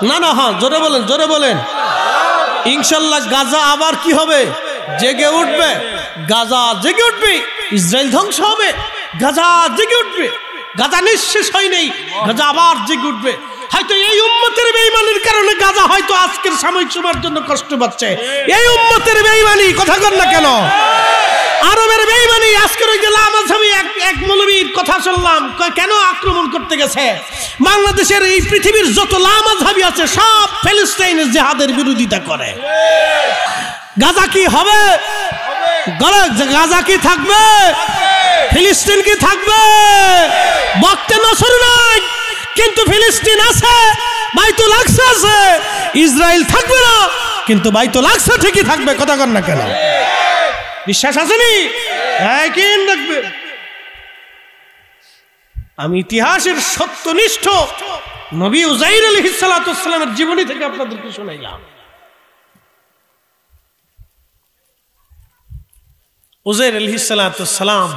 না না, হ্যাঁ জোরে বলেন, জোরে বলেন। ইনশাআল্লাহ গাজা আবার কি হবে? জেগে উঠবে। গাজা জেগে উঠবে, ইসরায়েল ধ্বংস হবে, গাজা জেগে উঠবে। গাজা নিঃশেষ হয়নি, গাজা আবার জেগে উঠবে। হয়তো এই উম্মতের বেঈমানির কারণে গাজা হয়তো আজকের সাময়িক সময়ের জন্য কষ্ট পাচ্ছে। এই উম্মতের বেঈমানি, কথা বল না কেন? আরবের বেঈমানি। আজকের ওই যে লামাঝাবি এক মৌলবীর কথা শুনলাম, কেন আক্রমণ করতে গেছে? বাংলাদেশের এই পৃথিবীর যত লামাঝাবি আছে সব ফিলিস্তিনের জিহাদের বিরোধিতা করে। গাজা কি হবে? গাজা কি থাকবে? ফিলিস্তিন কি থাকবে? বক্তে নসর নাই, কিন্তু ফিলিস্তিন আছে, বাইতুল আকসা আছে। ইসরায়েল থাকবে না, কিন্তু বাইতুল আকসা ঠিকই থাকবে। কথা কর না কেন? বিশ্বাস আসেনি? একই রাখবে। আমি ইতিহাসের সত্যনিষ্ঠ নবী উজাইর আলাইহিস সালাতু ওয়াস সালামের জীবনী থেকে আপনাদেরকে শোনাইলাম। উজাইর আলাইহিস সালাতু ওয়াস সালাম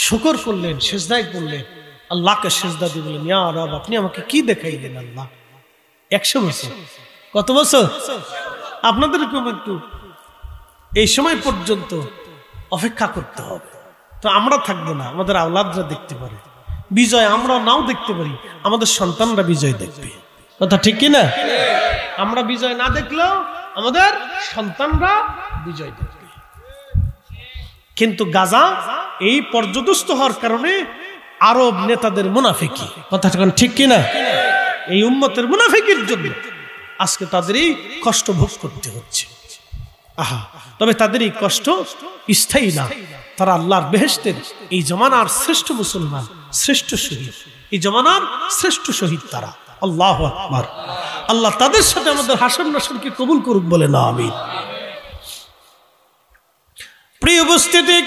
শুকর করলেন, সিজদায় পড়লেন, আল্লাহকে সিজদা দিয়ে বললেন, ইয়া রব, আপনি আমাকে কি দেখাইলেন আল্লাহ? 100 বছর। কত বছর? আপনাদেরকে একটু এই সময় পর্যন্ত অপেক্ষা করতে হবে। তো আমরা থাকবো না, আমাদের আওলাদরা দেখতে পারে বিজয়, আমরা নাও দেখতে পারি, আমাদের সন্তানরা বিজয় দেখবে। কথা ঠিক কি না? আমরা বিজয় না দেখলেও আমাদের সন্তানরা বিজয় দেখবে। কিন্তু গাজা এই পর্যদস্ত হওয়ার কারণে আরব নেতাদের মুনাফিকি, কথাটা ঠিক কি না? এই উম্মতের মুনাফিকির জন্য আজকে তাদের এই কষ্ট ভোগ করতে হচ্ছে। আহা, তবে তাদের এই কষ্ট স্থায়ী না। তারা আল্লাহর বেহেশতের এই জমানার শ্রেষ্ঠ মুসলমান, শ্রেষ্ঠ শহীদ, এই জমানার শ্রেষ্ঠ শহীদ তারা। আল্লাহু আকবার। আল্লাহ তাদের সাথে আমাদের হাসর নাসরকে কবুল করুক বলে না আমিন। প্রিয় উপস্থিতি,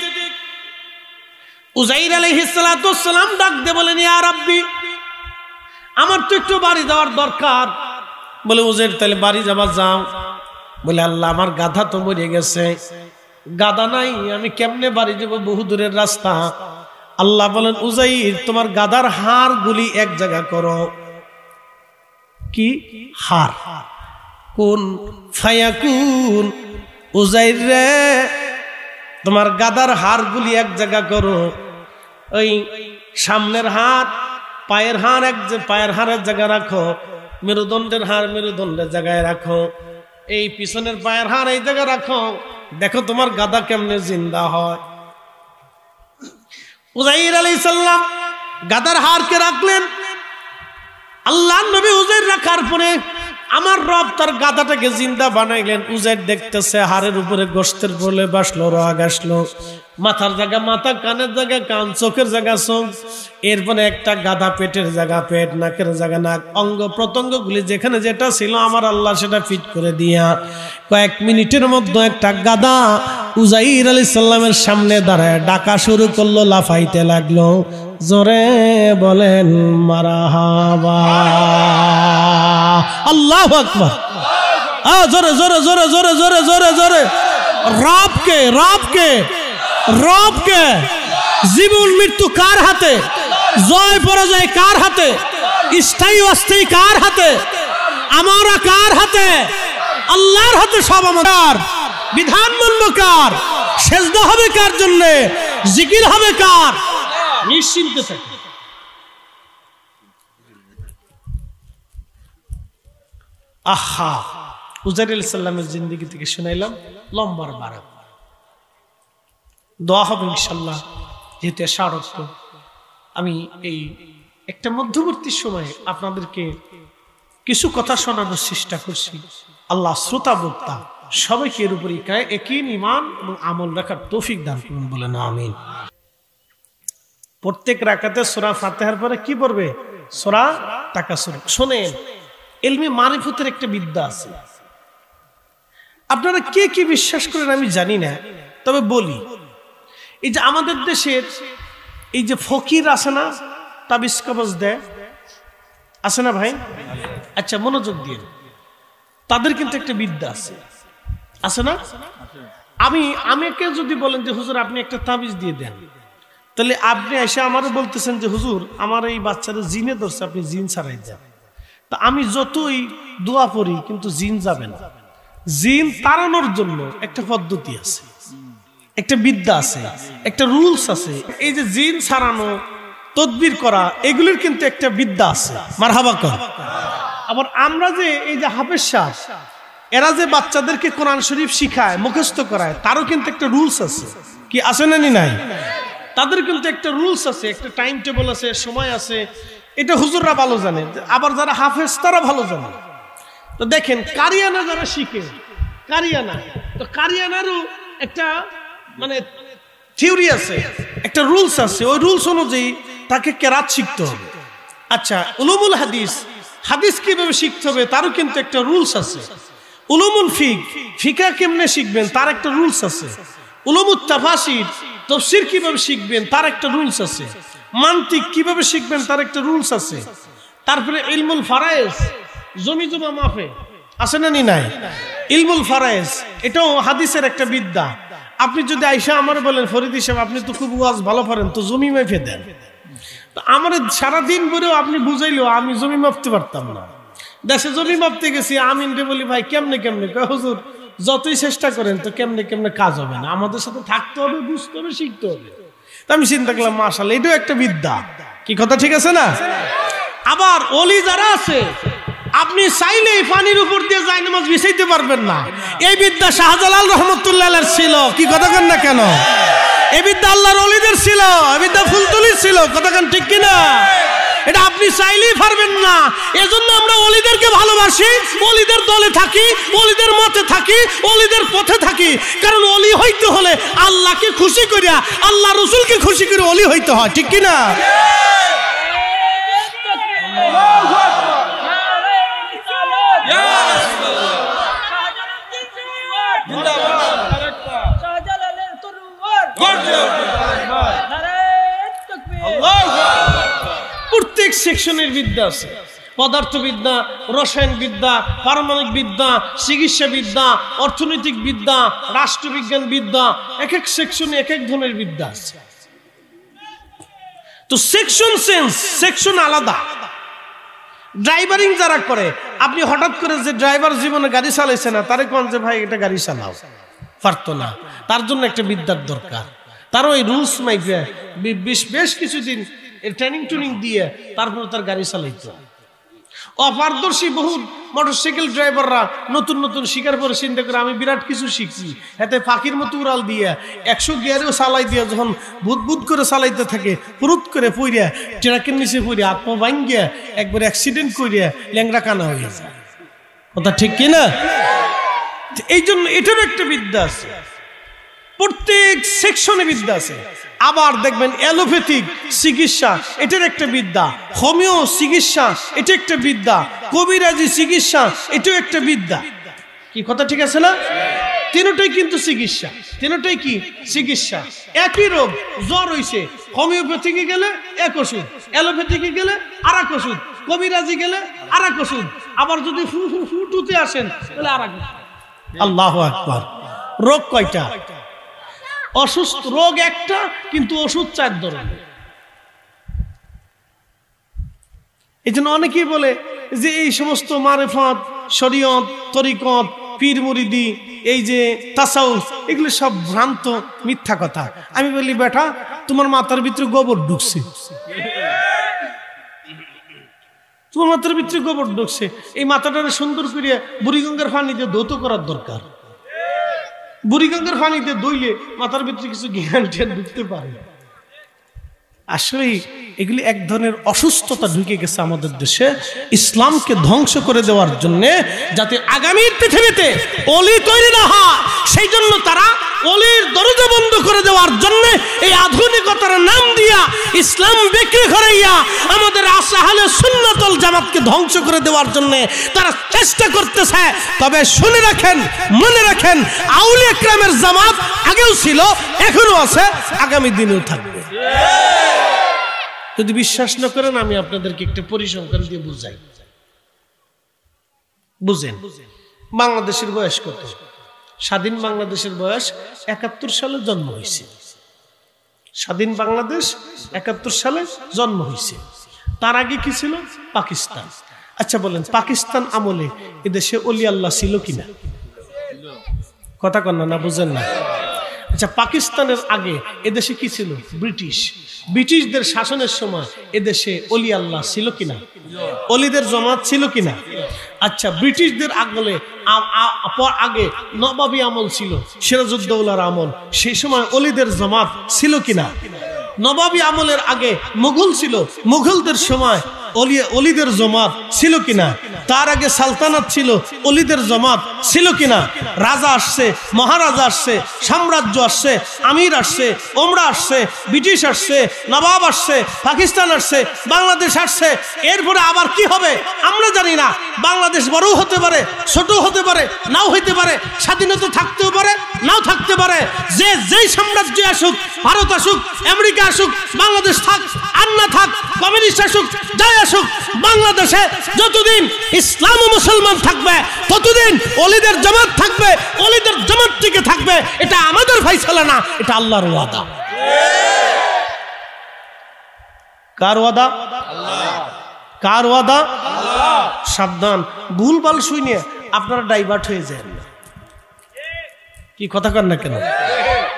উজাইর আলাইহিস সালাতু ওয়াস সালাম ডাক দিয়ে বলেন, ইয়া রাব্বি, আমার তো একটু বাড়ি যাওয়ার দরকার। বলে উজাইর, তাহলে বাড়ি যাবা যাও। বলে আল্লাহ, আমার গাধা তো মরে গেছে, গাধা নাই, আমি কেমনে বাড়ি যাব? বহু দূরের রাস্তা। আল্লাহ বলেন, উজাইর, তোমার গাধার হাড় গুলি এক জায়গা করো। কি হাড়? কোন ফায়াকুন, উজাইর রে, তোমার গাধার হাড় গুলি এক জায়গা করো। ওই সামনের হাড়, পায়ের হাড় পায়ের হাড়ের জায়গা রাখো, মেরুদণ্ডের হাড় মেরুদণ্ডের জায়গায় রাখো, এই পিছনের পায়ের হাড় এই জায়গায় রাখো। দেখো তোমার গাধা কেমনে জিন্দা হয়। উজাইর আলাইহিস সালাম গাধার হাড়কে রাখলেন। আল্লাহর নবী উজাইর রাখার পরে আমার রব তার গাধাটাকে জিন্দা বানাইলেন। উজাইর দেখতেছে হাড়ের উপরে গোশতের বলে বাসলো, রগ আসলো, মাথার জায়গা মাথা, কানের জায়গা কান, চোখের জায়গা চোখ, এরপরে একটা গাধা পেটের জায়গা পেট, নাকের জায়গা নাক, অঙ্গ প্রত্যঙ্গ গুলি যেখানে যেটা ছিল আমার আল্লাহ সেটা ফিট করে দিয়া কয়েক মিনিটের মধ্যে একটা গাধা উজাইর আলাইহিস সালামের সামনে দাঁড়ায় ডাকা শুরু করলো, লাফাইতে লাগলো। জোরে বলেন মারহাবা। আল্লাহু আকবার। জোরে জোরে জোরে জোরে জোরে জোরে জোরে। রবকে রবকে রবকে। জীবন মৃত্যু কার হাতে? জয় পরাজয় কার হাতে? স্থায়ী অস্থায়ী কার হাতে? আমরা কার হাতে? আল্লাহর হাতে সব আমার। বিধান মানব কার? সেজদা হবে কার জন্য? জিকির হবে কার? নিশ্চিন্তে থাকি। আহা, উজাইর আলাইহিস সালামের জিন্দেগি থেকে শুনাইলাম, লম্বার বারাক দোয়া হবে ইনশাআল্লাহ। যেহেতু এশারত, আমি এই একটা মধ্যবর্তী সময়ে আপনাদেরকে কিছু কথা শোনানোর চেষ্টা করছি। আল্লাহ শ্রোতা বক্তা সবাইকে এর উপরে একই ঈমান এবং আমল রাখার তৌফিক দান করুন, বলেন আমিন। প্রত্যেক রাকাতে সূরা ফাতিহার পরে কি পড়বে? সূরা তাকাসুর। শুনেন, ইলমে মারিফতের একটা বিদ্যা আছে। আপনারা কে কি বিশ্বাস করেন আমি জানি না, তবে বলি, এই যে আমাদের দেশের এই যে ফকির আছে না, তাবিজ কবজ দেয়, আছে না ভাই? আচ্ছা মনোযোগ দিয়ে, তাদের কিন্তু একটা বিদ্যা আছে না? আমাকে যদি বলেন যে হুজুর আপনি একটা তাবিজ দিয়ে দেন, তাহলে আপনি এসে আমারও বলতেছেন যে হুজুর আমার এই বাচ্চারা জিনে ধরছে, আপনি জিন ছাড়াই দেন। তা আমি যতই দোয়া পড়ি কিন্তু জিন যাবে না। জিন তাড়ানোর জন্য একটা পদ্ধতি আছে, একটা বিদ্যা আছে, একটা রুলস আছে। এই যে জিন ছাড়ানো, তদবির করা, এগুলির কিন্তু একটা বিদ্যা আছে। মারহাবা কর। আবার আমরা যে এই যে হাফেজ সাহেব, এরা যে বাচ্চাদেরকে কোরআন শরীফ শিখায়, মুখস্থ করায়, তারও কিন্তু একটা রুলস আছে। কি আছে না নাই? তাদের কিন্তু একটা রুলস আছে, একটা টাইম টেবল আছে, সময় আছে। এটা হুজুররা ভালো জানে, আবার যারা হাফেজ তারা ভালো জানে। তো দেখেন কারিয়ানা যারা শিখে, কারিয়ানা, তো কারিয়ানারও একটা মানে থিওরি আছে, একটা রুলস আছে। ওই রুলস অনুযায়ী তাকে কেরাত শিখতে হবে। আচ্ছা, উলুমুল হাদিস, হাদিস কিভাবে শিখতে হবে তারও কিন্তু একটা রুলস আছে। উলুমুল ফিকা কেমনে শিখবেন তার একটা রুলস আছে। উলুমুত তাফাসির, তাফসীর কিভাবে শিখবেন তার একটা রুলস আছে। মান্তিক কিভাবে শিখবেন তার একটা রুলস আছে। তারপরে ইলমুল ফারায়েজ, জমি জমা মাপে, আছে না নাই? ইলমুল ফারায়েজ এটাও হাদিসের একটা বিদ্যা। আপনি যদি আইসা আমার বলেন ফরিদ সাহেব আপনি তো খুব ওয়াজ ভালো করেন, তো জমি মাপে দেন। তো আমার সারাদিন পরেও আপনি বুঝাইলেও আমি জমি মাপতে পারতাম না। দেশে জমি মাপতে গেছি, আমিন রে বলি ভাই কেমনে কেমনে, হুজুর যতই চেষ্টা করেন তো কেমনে কেমনে কাজ হবে না, আমাদের সাথে থাকতে হবে, বুঝতে হবে, শিখতে হবে। তো আমি চিন্তা করলাম মাশাআল্লাহ এটাও একটা বিদ্যা। কি কথা ঠিক আছে না? আবার ওলি যারা আছে, আপনি চাইলে পানির উপর দিয়ে জায়নামাজ বিছাইতে পারবেন না। এই বিদ্যা শাহজালাল রহমতুল্লাহ ছিল। কি কথা কেন না কেন? এই বিদ্যা আল্লাহর ওলিদের ছিল, এই বিদ্যা ফুলতলির ছিল। কথা কেন ঠিক কিনা? এটা আপনি চাইলেই পারবেন না। এজন্য আমরা ওলিদেরকে ভালোবাসি, ওলিদের দলে থাকি, ওলিদের মতে থাকি, ওলিদের পথে থাকি। কারণ ওলি হইতে হলে আল্লাহকে খুশি করিয়া, আল্লাহ রসুলকে খুশি করে ওলি হইতে হয়। ঠিক কিনা? প্রত্যেক সেকশনের বিদ্যা আছে। পদার্থবিদ্যা, রসায়ন বিদ্যা, পারমাণবিক বিদ্যা, চিকিৎসা বিদ্যা, অর্থনৈতিক বিদ্যা, রাষ্ট্রবিজ্ঞান বিদ্যা, এক এক সেকশনে এক এক ধরনের বিদ্যা আছে। তো সেকশন আলাদা। ড্রাইভারিং যারা করে, আপনি হঠাৎ করে যে ড্রাইভার জীবনে গাড়ি চালাইছে না, তারে কোন যে ভাই এটা গাড়ি চালাও, পারতো না। তার জন্য একটা বিদ্যার দরকার। তার ওই রুলস মাইপে বেশ কিছুদিন ট্রেনিং দিয়ে তারপর তার গাড়ি চালাইতো। অপারদর্শী বহু মোটরসাইকেল ড্রাইভাররা নতুন শিকার করে চিন্তা করে আমি বিরাট কিছু শিখছি, হাতে পাখির মতো উড়াল দিয়ে 100 গিয়ারেও চালাই দিয়ে যখন বুদ করে চালাইতে থাকে, পুরুত করে পইরা ট্রাকের নিচে পইরা আত্মা ভাঙ্গিয়া একবার অ্যাক্সিডেন্ট করিয়া ল্যাংড়া কানা হয়ে যায়। কথা ঠিক কিনা? এই জন্য এটারও একটা বিদ্যা আছে। প্রত্যেক সেকশনে বিদ্যা আছে। আবার দেখবেন অ্যালোপ্যাথিক চিকিৎসা, এটার একটা বিদ্যা। হোমিও চিকিৎসা, এটা একটা বিদ্যা। কবিরাজি চিকিৎসা, এটাও একটা বিদ্যা। কি কথা ঠিক আছে না? তিনটাই কিন্তু চিকিৎসা। তিনটাই কি চিকিৎসা? একই রোগ, জ্বর হইছে, হোমিওপ্যাথিকে গেলে এক ওষুধ, অ্যালোপ্যাথিকে গেলে আর এক ওষুধ, কবিরাজি গেলে আর এক ওষুধ। আবার যদি ফুটুতে আসেন তাহলে আর এক। আল্লাহু আকবার। রোগ কয়টা? অসুস্থ রোগ একটা, কিন্তু ওষুধ 4 ধরনের। এই জন্য অনেকেই বলে যে এই সমস্ত মারেফত, শরীয়ত, তরিকত, পীর মুরিদি, এই যে তাসাউফ, এগুলো সব ভ্রান্ত মিথ্যা কথা। আমি বলি বেটা তোমার মাথার ভিতরে গোবর ঢুকছে। তোমার মাথার ভিতরে গোবর ঢুকছে, এই মাথাটারে সুন্দর করিয়া বুড়িগঙ্গার পানিতে ধৌত করার দরকার। বুড়িগঙ্গার পানিতে ধুইলে মাথার ভিতরে কিছু জ্ঞান ট্যান ঢুকতে পারে। আসলে এগুলি এক ধরনের অসুস্থতা ঢুকে গেছে আমাদের দেশে, ইসলামকে ধ্বংস করে দেওয়ার জন্য, যাতে আগামীর পৃথিবীতে অলি তৈরি না হয় সেই জন্য তারা অলির দরজা বন্ধ করে দেওয়ার জন্য এই আধুনিকতার নাম দিয়া ইসলাম বিক্রি করাইয়া আমাদের আহলে সুন্নাত ওয়াল জামাতকে ধ্বংস করে দেওয়ার জন্য তারা চেষ্টা করতেছে। তবে শুনে রাখেন, মনে রাখেন, আউলিয়া কিরামের জামাত আগেও ছিল, এখনো আছে, আগামী দিনেও থাকবে। যদি বিশ্বাস না করেন আমি আপনাদেরকে একটা পরিসংখ্যান দিয়ে বুঝাই। বুঝেন বাংলাদেশের বয়স কত? স্বাধীন বাংলাদেশের বয়স ৭১ সালে জন্ম হয়েছে। স্বাধীন বাংলাদেশ ৭১ সালে জন্ম হয়েছে। তার আগে কি ছিল? পাকিস্তান। আচ্ছা বলেন, পাকিস্তান আমলে এদেশে ওলি আল্লাহ ছিল কিনা? কথা কন না, বুঝেন না? আচ্ছা, পাকিস্তানের আগে এদেশে কি ছিল? ব্রিটিশ। ব্রিটিশদের শাসনের সময় এদেশে ওলি আল্লাহ ছিল কিনা? অলিদের জামাত ছিল কিনা? আচ্ছা, ব্রিটিশদের আগে নবাবী আমল ছিল, সিরাজউদ্দৌলার আমল, সেই সময় অলিদের জামাত ছিল কিনা? নবাবী আমলের আগে মুঘল ছিল, মুঘলদের সময় অলিদের জামাত ছিল কিনা? তার আগে সালতানাত ছিল, অলিদের জামাত ছিল কিনা? রাজা আসছে, মহারাজা আসছে, সাম্রাজ্য আসছে, আমির আসছে, ওমরা আসছে, ব্রিটিশ আসছে, নবাব আসছে, পাকিস্তান আসছে, বাংলাদেশ আসছে। এরপরে আবার কি হবে আমরা জানি না। বাংলাদেশ বড়ও হতে পারে, ছোটও হতে পারে, নাও হইতে পারে, স্বাধীনতা থাকতেও পারে, নাও থাকতে পারে। যেই সাম্রাজ্য আসুক, ভারত আসুক, আমেরিকা আসুক, বাংলাদেশ থাক আর না থাক, কমিউনিস্ট আসুক, যাই আসুক, বাংলাদেশে যতদিন ইসলাম ও মুসলমান থাকবে ততদিন অলিদের জামাত থাকবে, অলিদের জামাত টিকে থাকবে। এটা আমাদের ফয়সালা না, এটা আল্লাহর ওয়াদা। কার ওয়াদা? কার ওয়াদা? সাবধান, ভুলভাল শুনে আপনারা ডাইভার্ট হয়ে যান। কি কথা কন না কেন?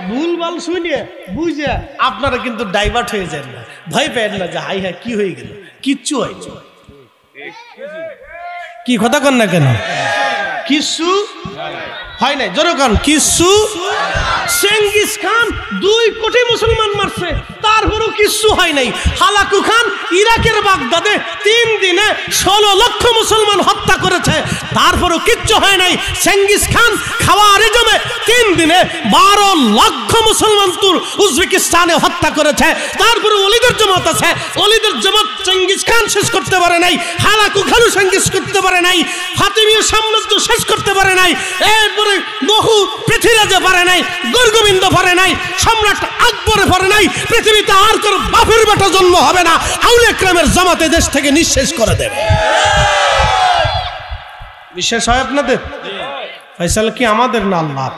ভুলভাল শুনে বুঝে আপনারা কিন্তু ডাইভার্ট হয়ে যান না। ভয় পেন না যে হাই হাই কি হয়ে গেল, কিচ্ছু হয়। কি কথা কন না কেন? কিচ্ছু হয় নাই, জোরে কন, কিচ্ছু। চেঙ্গিস খান 2 কোটি মুসলমান মারছে, তারপরেও কিচ্ছু হয় নাই। হালাকু খান ইরাকের বাগদাদে 3 দিনে 16 লক্ষ মুসলমান হত্যা করেছে, তারপরেও কিচ্ছু হয় নাই। চেঙ্গিস খান খাওয়ারিজমে 3 দিনে 12 লক্ষ মুসলমান উজবেকিস্তানে হত্যা করেছে, তারপরে অলিদের জামাত আছে। অলিদের জামাত চেঙ্গিস খান শেষ করতে পারে নাই, হালাকু খানও শেষ করতে পারে নাই, ফাতিমীয় সাম্রাজ্য শেষ করতে পারে নাই, এরপরে বহু পৃথিবীরাজে পারে নাই, গোবিন্দ পারে নাই, সম্রাট আকবরে পারে নাই। পৃথিবীতে আর কোন বাপের বেটা জন্ম হবে না, আউলিয়া কিরামের জামাতে দেশ থেকে নিঃশেষ করে দেবে। বিশ্বাস হয় আপনাদের? ফয়সালা কি আমাদের না আল্লাহর?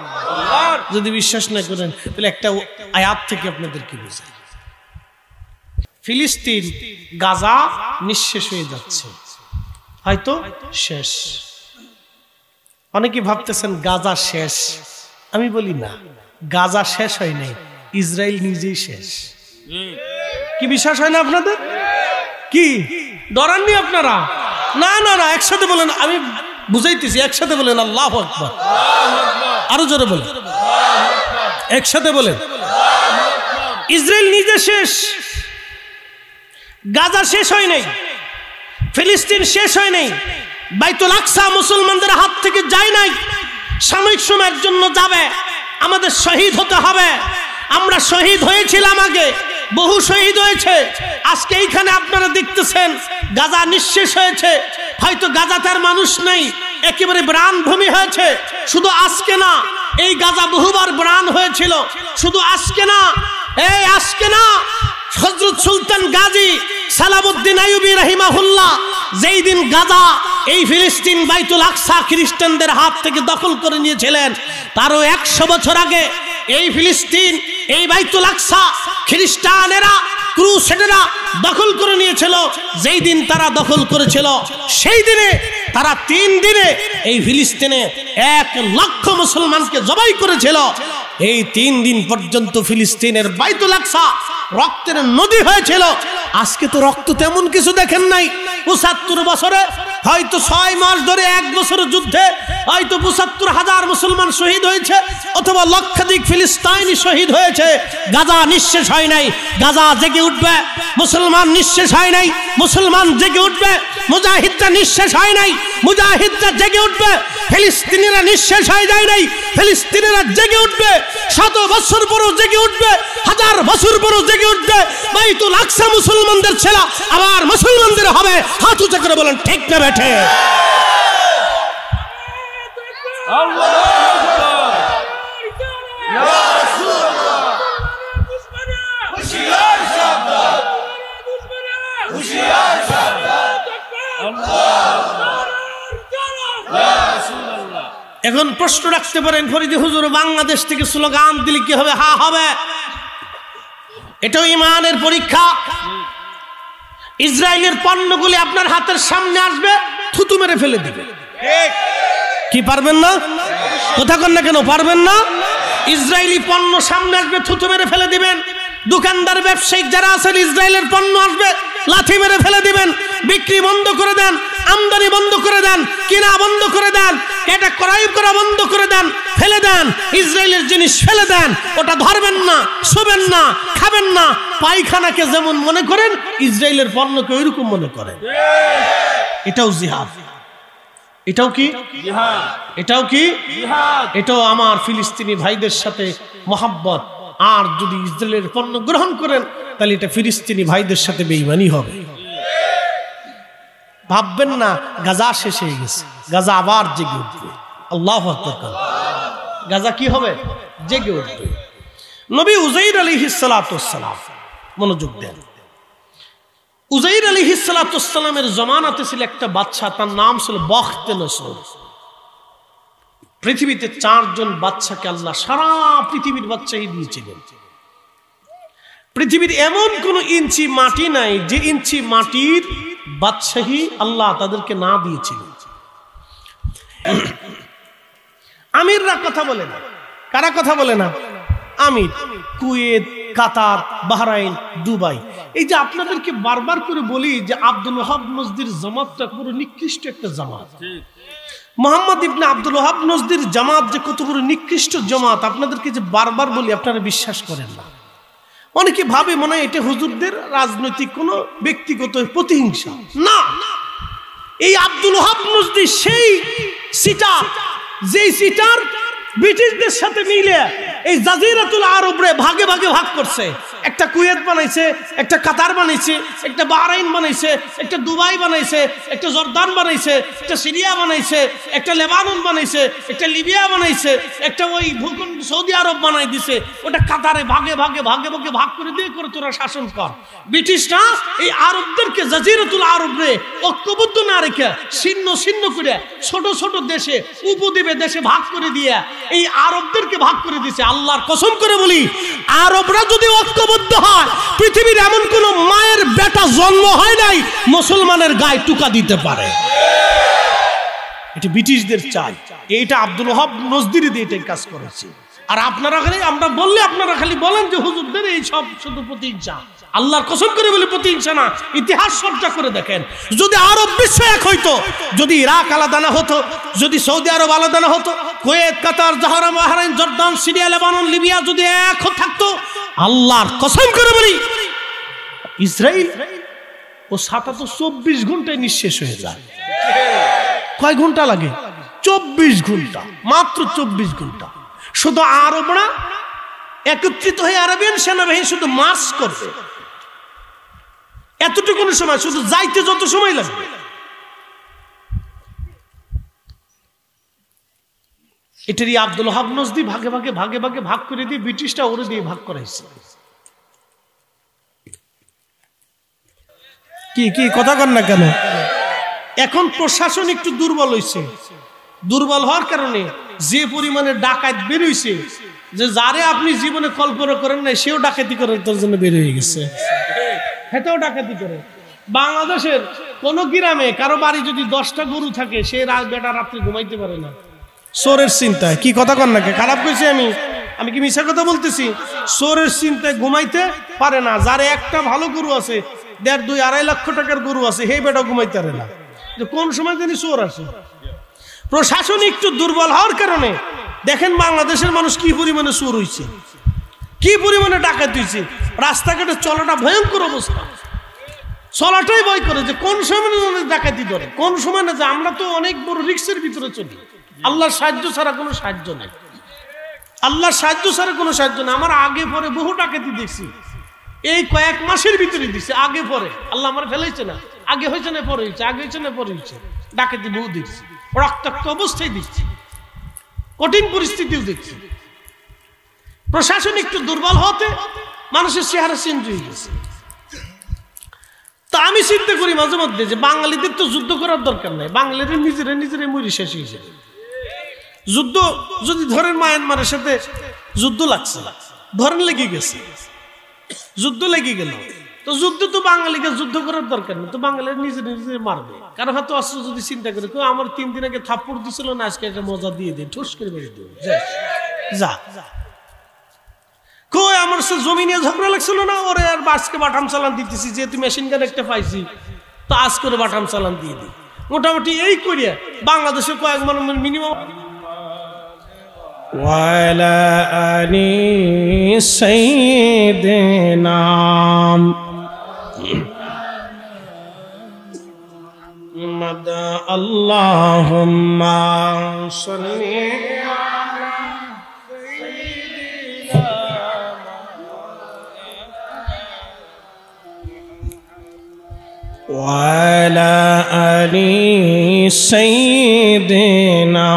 যদি বিশ্বাস না করেন তাহলে একটা আয়াত থেকে আপনাদেরকে বুঝাই। ফিলিস্তিন, গাজা নিঃশেষ হয়ে যাচ্ছে, হয়তো শেষ। অনেকে ভাবতেছেন গাজা শেষ, আমি বলি না, গাজা শেষ হয় নাই, ইসরায়েল নিজেই শেষ। কি বিশ্বাস হয় না আপনাদের? কি ডরাননি আপনারা? না না না, একসাথে বলেন, আমি বুঝাইতেছি, একসাথে বলেন আল্লাহু আকবার। আরো জোরে বলেন, একসাথে বলেন, ইসরায়েল নিজে শেষ, গাজা শেষ হয় নাই, ফিলিস্তিন শেষ হয় নাই, বাইতুল আকসা মুসলমানদের হাত থেকে যায় নাই, সাময়িক সময়ের জন্য যাবে। আমাদের শহীদ হতে হবে। আমরা শহীদ হয়েছিলাম আগে, বহু শহীদ হয়েছে। আজকে এইখানে আপনারা দেখতেছেন গাজা নিঃশেষ হয়েছে, হয়তো গাজাতে আর মানুষ নেই, একেবারে ব্রাণভূমি হয়েছে। শুধু আজকে না, এই গাজা বহুবার ব্রাণ হয়েছিল, শুধু আজকে না, এই আজকে না। হযরত সুলতান গাজী সালামউদ্দিন আইয়ুবী রাহিমাহুল্লাহ যেই দিন গাজা, এই ফিলিস্তিন, বাইতুল আকসা খ্রিস্টানদের হাত থেকে দখল করে নিয়েছিলেন, তারও 100 বছর আগে এই ফিলিস্তিন, এই বাইতুল আকসা খ্রিস্টানেরা, ক্রুসেডাররা দখল করে নিয়েছিল। যেই দিন তারা দখল করেছিল, সেই দিনে তারা 3 দিনে এই ফিলিস্তিনে 1 লক্ষ মুসলমানকে জবাই করেছিল। এই 3 দিন পর্যন্ত ফিলিস্তিনের বাইতুল আকসা রক্তের নদী হয়েছিল। আজকে তো রক্ত তেমন কিছু দেখেন নাই। ৭৫ বছরে হয়তো ৬ মাস ধরে ১ বছরের যুদ্ধে হয়তো ৭৫,০০০ মুসলমান শহীদ হয়েছে, অথবা লক্ষাধিক ফিলিস্তিনি শহীদ হয়েছে। গাজা নিঃশেষ হয় নাই, গাজা জেগে উঠবে। মুসলমান নিঃশেষ হয় নাই, মুসলমান জেগে উঠবে। মুজাহিদরা নিঃশেষ হয় নাই, মুজাহিদরা জেগে উঠবে। ফিলিস্তিনিরা নিঃশেষ হয়ে যায় নাই, ফিলিস্তিনিরা জেগে উঠবে। ১০০ বছর পরও জেগে উঠবে, ১০০০ বছর পরও জেগে উঠবে। বাইতুল আকসা মুসলমানদের ছেলা আবার মুসলমানদের হবে। হাত উঁচু করে বলেন ঠিক না বেঠে? এখন প্রশ্ন রাখতে পারেন ফরিদি হুজুর, বাংলাদেশ থেকে স্লোগান দিলে কি হবে? হ্যাঁ হবে। এটাও ইমানের পরীক্ষা। ইসরায়েলের পণ্যগুলি আপনার হাতের সামনে আসবে, থুতু মেরে ফেলে দিবে। কি পারবেন না? কথা কন না কেন? পারবেন না? ইসরায়েলি পণ্য সামনে আসবে, থুতু মেরে ফেলে দিবেন। দোকানদার ব্যবসায়িক যারা আছেন, ইসরায়েলের পণ্য আসবে, লাথি মেরে ফেলে দিবেন। বিক্রি বন্ধ করে দেন, আমদানি বন্ধ করে দেন, কিনা বন্ধ করে দেন, এটা ক্রয় করা বন্ধ করে দেন, ফেলে দেন। ইসরায়েলের জিনিস ফেলে দেন, ওটা ধরবেন না, শুবেন না, খাবেন না। পায়খানাকে যেমন মনে করেন, ইসরায়েলের পণ্যকে ওইরকম মনে করেন। এটাও জিহাদ। এটাও কি জিহাদ? এটাও কি জিহাদ? এটাও আমার ফিলিস্তিনি ভাইদের সাথে মহব্বত। আর যদি ইসরায়েলের পণ্য গ্রহণ করেন, তাহলে এটা ফিলিস্তিনি ভাইদের সাথে বেঈমানি হবে। ভাববেন না গাজা শেষ হয়ে গেছে, গাজা আবার জেগে উঠবে। আল্লাহু আকবার। গাজা কি হবে? জেগে উঠবে। নবী উযাইর আলাইহিস সালাতু ওয়াস সালাম, মনোযোগ দেন। উযাইর আলাইহিস সালাতু ওয়াস সালামের জামানাতে ছিল একটা বাদশা, তার নাম ছিল বখতেনসর। পৃথিবীতে ৪ জন বাদশাকে আল্লাহ সারা পৃথিবীর বাদশাহী দিয়েছিলেন। পৃথিবীর এমন কোন ইঞ্চি মাটি নাই যে ইঞ্চি মাটির বাদশাহী আল্লাহ তাদেরকে না দিয়েছিলেন। আমিররা কথা বলে না। কারা কথা বলে না? আমির। Kuwait, Qatar, Bahrain, Dubai. এই যে আপনাদেরকে বারবার করে বলি যে আব্দুল ওয়াহাব নজদির জামাতটা পুরো নিকৃষ্ট একটা জামাত। মোহাম্মদ ইবনে আব্দুল ওয়াহাব নজদির জামাত যে কত বড় নিকৃষ্ট জামাত, আপনাদেরকে যে বারবার বলি, আপনারা বিশ্বাস করেন না। অনেকে ভাবে মনে হয় এটা হুজুরদের রাজনৈতিক কোনো ব্যক্তিগত প্রতিহিংসা। না, এই আব্দুল ওয়াহাব নজদি সেই সিটার, যেই সিটার ব্রিটিশদের সাথে মিলে এই জাজিরাতুল আরবরে ভাগে ভাগে ভাগ করছে। একটা কুয়েত বানাইছে, একটা কাতার বানাইছে, একটা বাহরাইন বানাইছে, একটা দুবাই বানাইছে, একটা জর্দান বানাইছে, একটা সিরিয়া বানাইছে, একটা লেবানন বানাইছে, একটা লিবিয়া বানাইছে, একটা ওই ভূখণ্ড সৌদি আরব বানাই দিছে। ওটা কাতারে ভাগে ভাগে ভাগে ভাগে ভাগ করে দিয়ে করে তোরা শাসন কর। ব্রিটিশরা এই আরবদেরকে জাজিরাতুল আরবরে ঐক্যবদ্ধ না রেখে ছিন্ন ছিন্ন করে ছোট ছোট দেশে, উপদ্বীপে দেশে ভাগ করে দিয়ে এই আরবদেরকে ভাগ করে দিয়েছে। আল্লাহর কসম করে বলি, আরবরা যদি ঐক্যবদ্ধ হয়, পৃথিবীর এমন কোন মায়ের বেটা জন্ম হয় নাই মুসলমানের গায়ে টুকা দিতে পারে। এটা ব্রিটিশদের চাই। এইটা আব্দুল ওয়াহাব নজদিরি দিয়ে এটা কাজ করেছে। আর আপনারা খালি, আমরা বললে আপনারা খালি বলেন যে হুজুরদের এই সব শুধু প্রতিহিংসা। আল্লাহর কসম করে বলি প্রতিহিংসা না। ইতিহাস চর্চা করে দেখেন, যদি আরব বিশ্ব এক হইতো, যদি ইরাক আলাদা না হতো, যদি সৌদি আরব আলাদা না হতো, Kuwait, Qatar, Bahrain, Jordan, Syria, Lebanon, Libya যদি এক থাকতো, আল্লাহর কসম করে বলি ইসরায়েল ও ২৪ ঘন্টায় নিঃশেষ হয়ে যায়। কয় ঘন্টা লাগে? 24 ঘন্টা, মাত্র 24 ঘন্টা। শুধু আরবরা একত্রিত হয়ে আরবিয়ান সেনাবাহিনী শুধু মার্চ করবে, এতটুকু সময়, শুধু যাইতে যত সময় লাগবে। এটারই আব্দুল ওয়াহাব নজদি ভাগে ভাগে ভাগে ভাগে ভাগ করে দিয়ে ব্রিটিশটা ওরে দিয়ে ভাগ করাইছে। কি কি কথা কন না কেন? এখন প্রশাসন একটু দুর্বল হয়েছে। দুর্বল হওয়ার কারণে যে পরিমাণে ডাকাত বের হইছে, যে যারে আপনি জীবনে কল্পনা করেন না সেও ডাকাতি করার তোর জন্য বের হয়ে গেছে। হেঁটেও ডাকাতি করে। বাংলাদেশের কোন গ্রামে কারো বাড়ি যদি 10টা গরু থাকে, সে বেটা রাত্রে ঘুমাইতে পারে না, চোরের চিন্তায়। কি কথা কন নাকি? খারাপ কইছি আমি কি মিছা কথা বলতেছি? চোরের চিন্তায় ঘুমাইতে পারে না। যার একটা ভালো গরু আছে 2-2.5 লক্ষ টাকার গরু আছে, হে বেটা ঘুমাইতে পারে না, যে কোন সময় জানি চোর আসে। প্রশাসন একটু দুর্বল হওয়ার কারণে দেখেন বাংলাদেশের মানুষ কি পরিমাণে চোর হইছে, কি পরিমাণে ডাকাতি হইছে, রাস্তাঘাটে চলাটা ভয়ঙ্কর অবস্থা, চলাটাই ভয় করে যে কোন সময় ডাকাতি ধরে, কোন সময় না। যে আমরা তো অনেক বড় রিস্কের ভিতরে চলি, আল্লাহর সাহায্য ছাড়া কোনো সাহায্য নাই, আল্লাহর সাহায্য ছাড়া কোনো সাহায্য নাই। আমার আগে পরে বহু ডাকাতি দেখছি, এই কয়েক মাসের ভিতরে দিচ্ছে, আগে পরে আল্লাহ আমার ফেলাইছে না, আগে হয়েছে না পরে হয়েছে, আগে হয়েছে না পরে হয়েছে, ডাকাতি বহু দেখছি, রক্তাক্ত অবস্থায় দিচ্ছি, কঠিন পরিস্থিতিও দেখছি। প্রশাসন একটু দুর্বল হতে মানুষের চেহারা চেঞ্জ হয়ে গেছে। তা আমি চিন্তা করি মাঝে মধ্যে যে বাঙালিদের তো যুদ্ধ করার দরকার নাই, বাঙালিদের নিজেরা মরি শেষ হয়ে যাবে। যুদ্ধ যদি ধরেন মায়ানমারের সাথে যুদ্ধ লাগছে, ধরেন লেগে গেছে, যুদ্ধ লেগে গেল, তো যুদ্ধ তো বাঙালিকে যুদ্ধ করার দরকার নেই, তো বাঙালির নিজে মারবে। কারো হাতে অস্ত্র যদি চিন্তা করে কেউ আমার 3 দিন আগে থাপ্পড় দিছিল না, আজকে একটা মজা দিয়ে দিই, ঠুস করে বেরিয়ে দেবো, যা। কই আমার সে জমি নিয়ে ঝগড়া লাগছিল না, ওরে আর আজকে বাটাম চালান দিতেছি, যেহেতু মেশিন গান একটা পাইছি, তো আজ করে বাটাম চালান দিয়ে দিই। মোটামুটি এই করিয়া বাংলাদেশে কয়েক মানুষ মিনিমাম ওয়ালা আনি সাইয়্যিদিনা মুহাম্মদ আল্লাহুম্মা সাল্লি وعلى آل سيدنا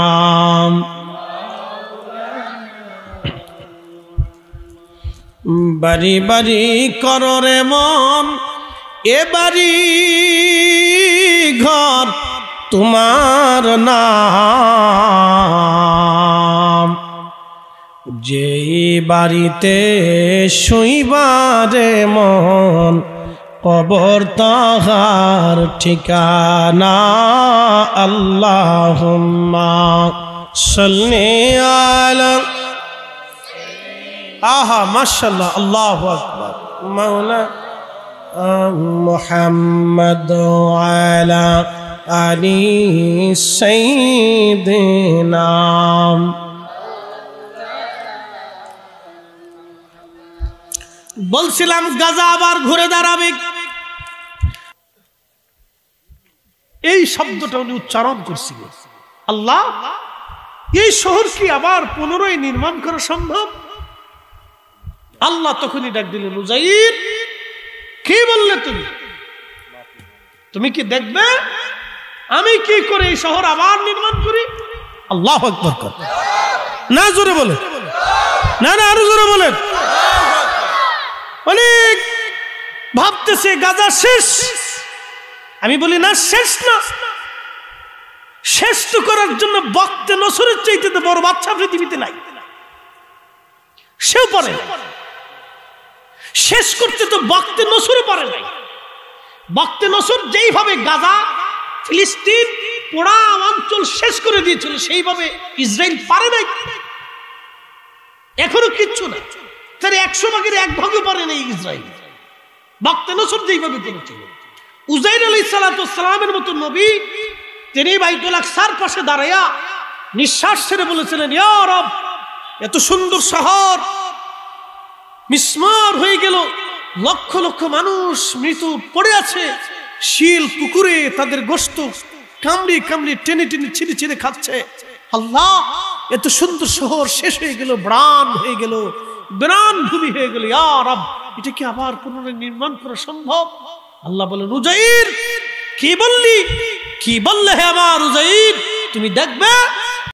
বাড়ি বাড়ি করো রে মন, এ বাড়ি ঘর তোমার নাম, যেই বাড়িতে শুইবারে মন, কবর তাহার ঠিকানা। আল্লাহুম্মা সাল্লি আলা, আহা মাশাআল্লাহ, আল্লাহু আকবার, মাওলা মুহাম্মদ আলা আলি সাইয়্যিদিনা। বলছিলাম গাজা আবার ঘুরে দাঁড়াবে, এই শব্দটা উনি উচ্চারণ করছিল। আল্লাহ, এই শহর কি আবার পুনরায় নির্মাণ করা সম্ভব? আল্লাহ তখনই ডাক দিলেন, উজাইর কি বললে তুমি কি দেখবে আমি কি করে এই শহর আবার নির্মাণ করি? আল্লাহু আকবার, না জোরে বলে, না আরো জোরে বলেন। অনেক ভাবতেছে গাজা শেষ, আমি বলি না শেষ না, শেষ তো করার জন্য বক্তে নসরের চাইতে তো বড় বাচ্চা পৃথিবীতে নাই, সেও পারে না। শেষ করতে তো বক্তে নসরে পারে নাই। বক্তে নসর যেইভাবে গাজা ফিলিস্তিন পোড়া অঞ্চল শেষ করে দিয়েছিল, সেইভাবে ইসরায়েল পারে নাই, এখনো কিচ্ছু না। তার 100 ভাগের 1 ভাগও পারে নাই ইসরায়েল, বক্তে নসর যেইভাবে করেছিল। উজাইর আলাইহিস সালাতু ওয়াস সালামের মতো নবী, তিনি বাইতুল আকসার পাশে দাঁড়ায়া নিঃশ্বাস ছেড়ে বলেছিলেন, ইয়া রব, এত সুন্দর শহর মিসমার হয়ে গেল, লক্ষ লক্ষ মানুষ মৃত পড়ে আছে, শিল পুকুরে তাদের গোশত কামড়ে কামড়ে টেনে টেনে ছিঁড়ে ছিঁড়ে খাচ্ছে। আল্লাহ, এত সুন্দর শহর শেষ হয়ে গেল, ব্রাণ হয়ে গেল, বিরান ভূমি হয়ে গেল, ইয়া রব, এটা কি আবার পুনরায় নির্মাণ করা সম্ভব? আল্লাহ বলেন, উজাইর কি বললি, কি বললে হে আমার উজাইর, তুমি দেখবে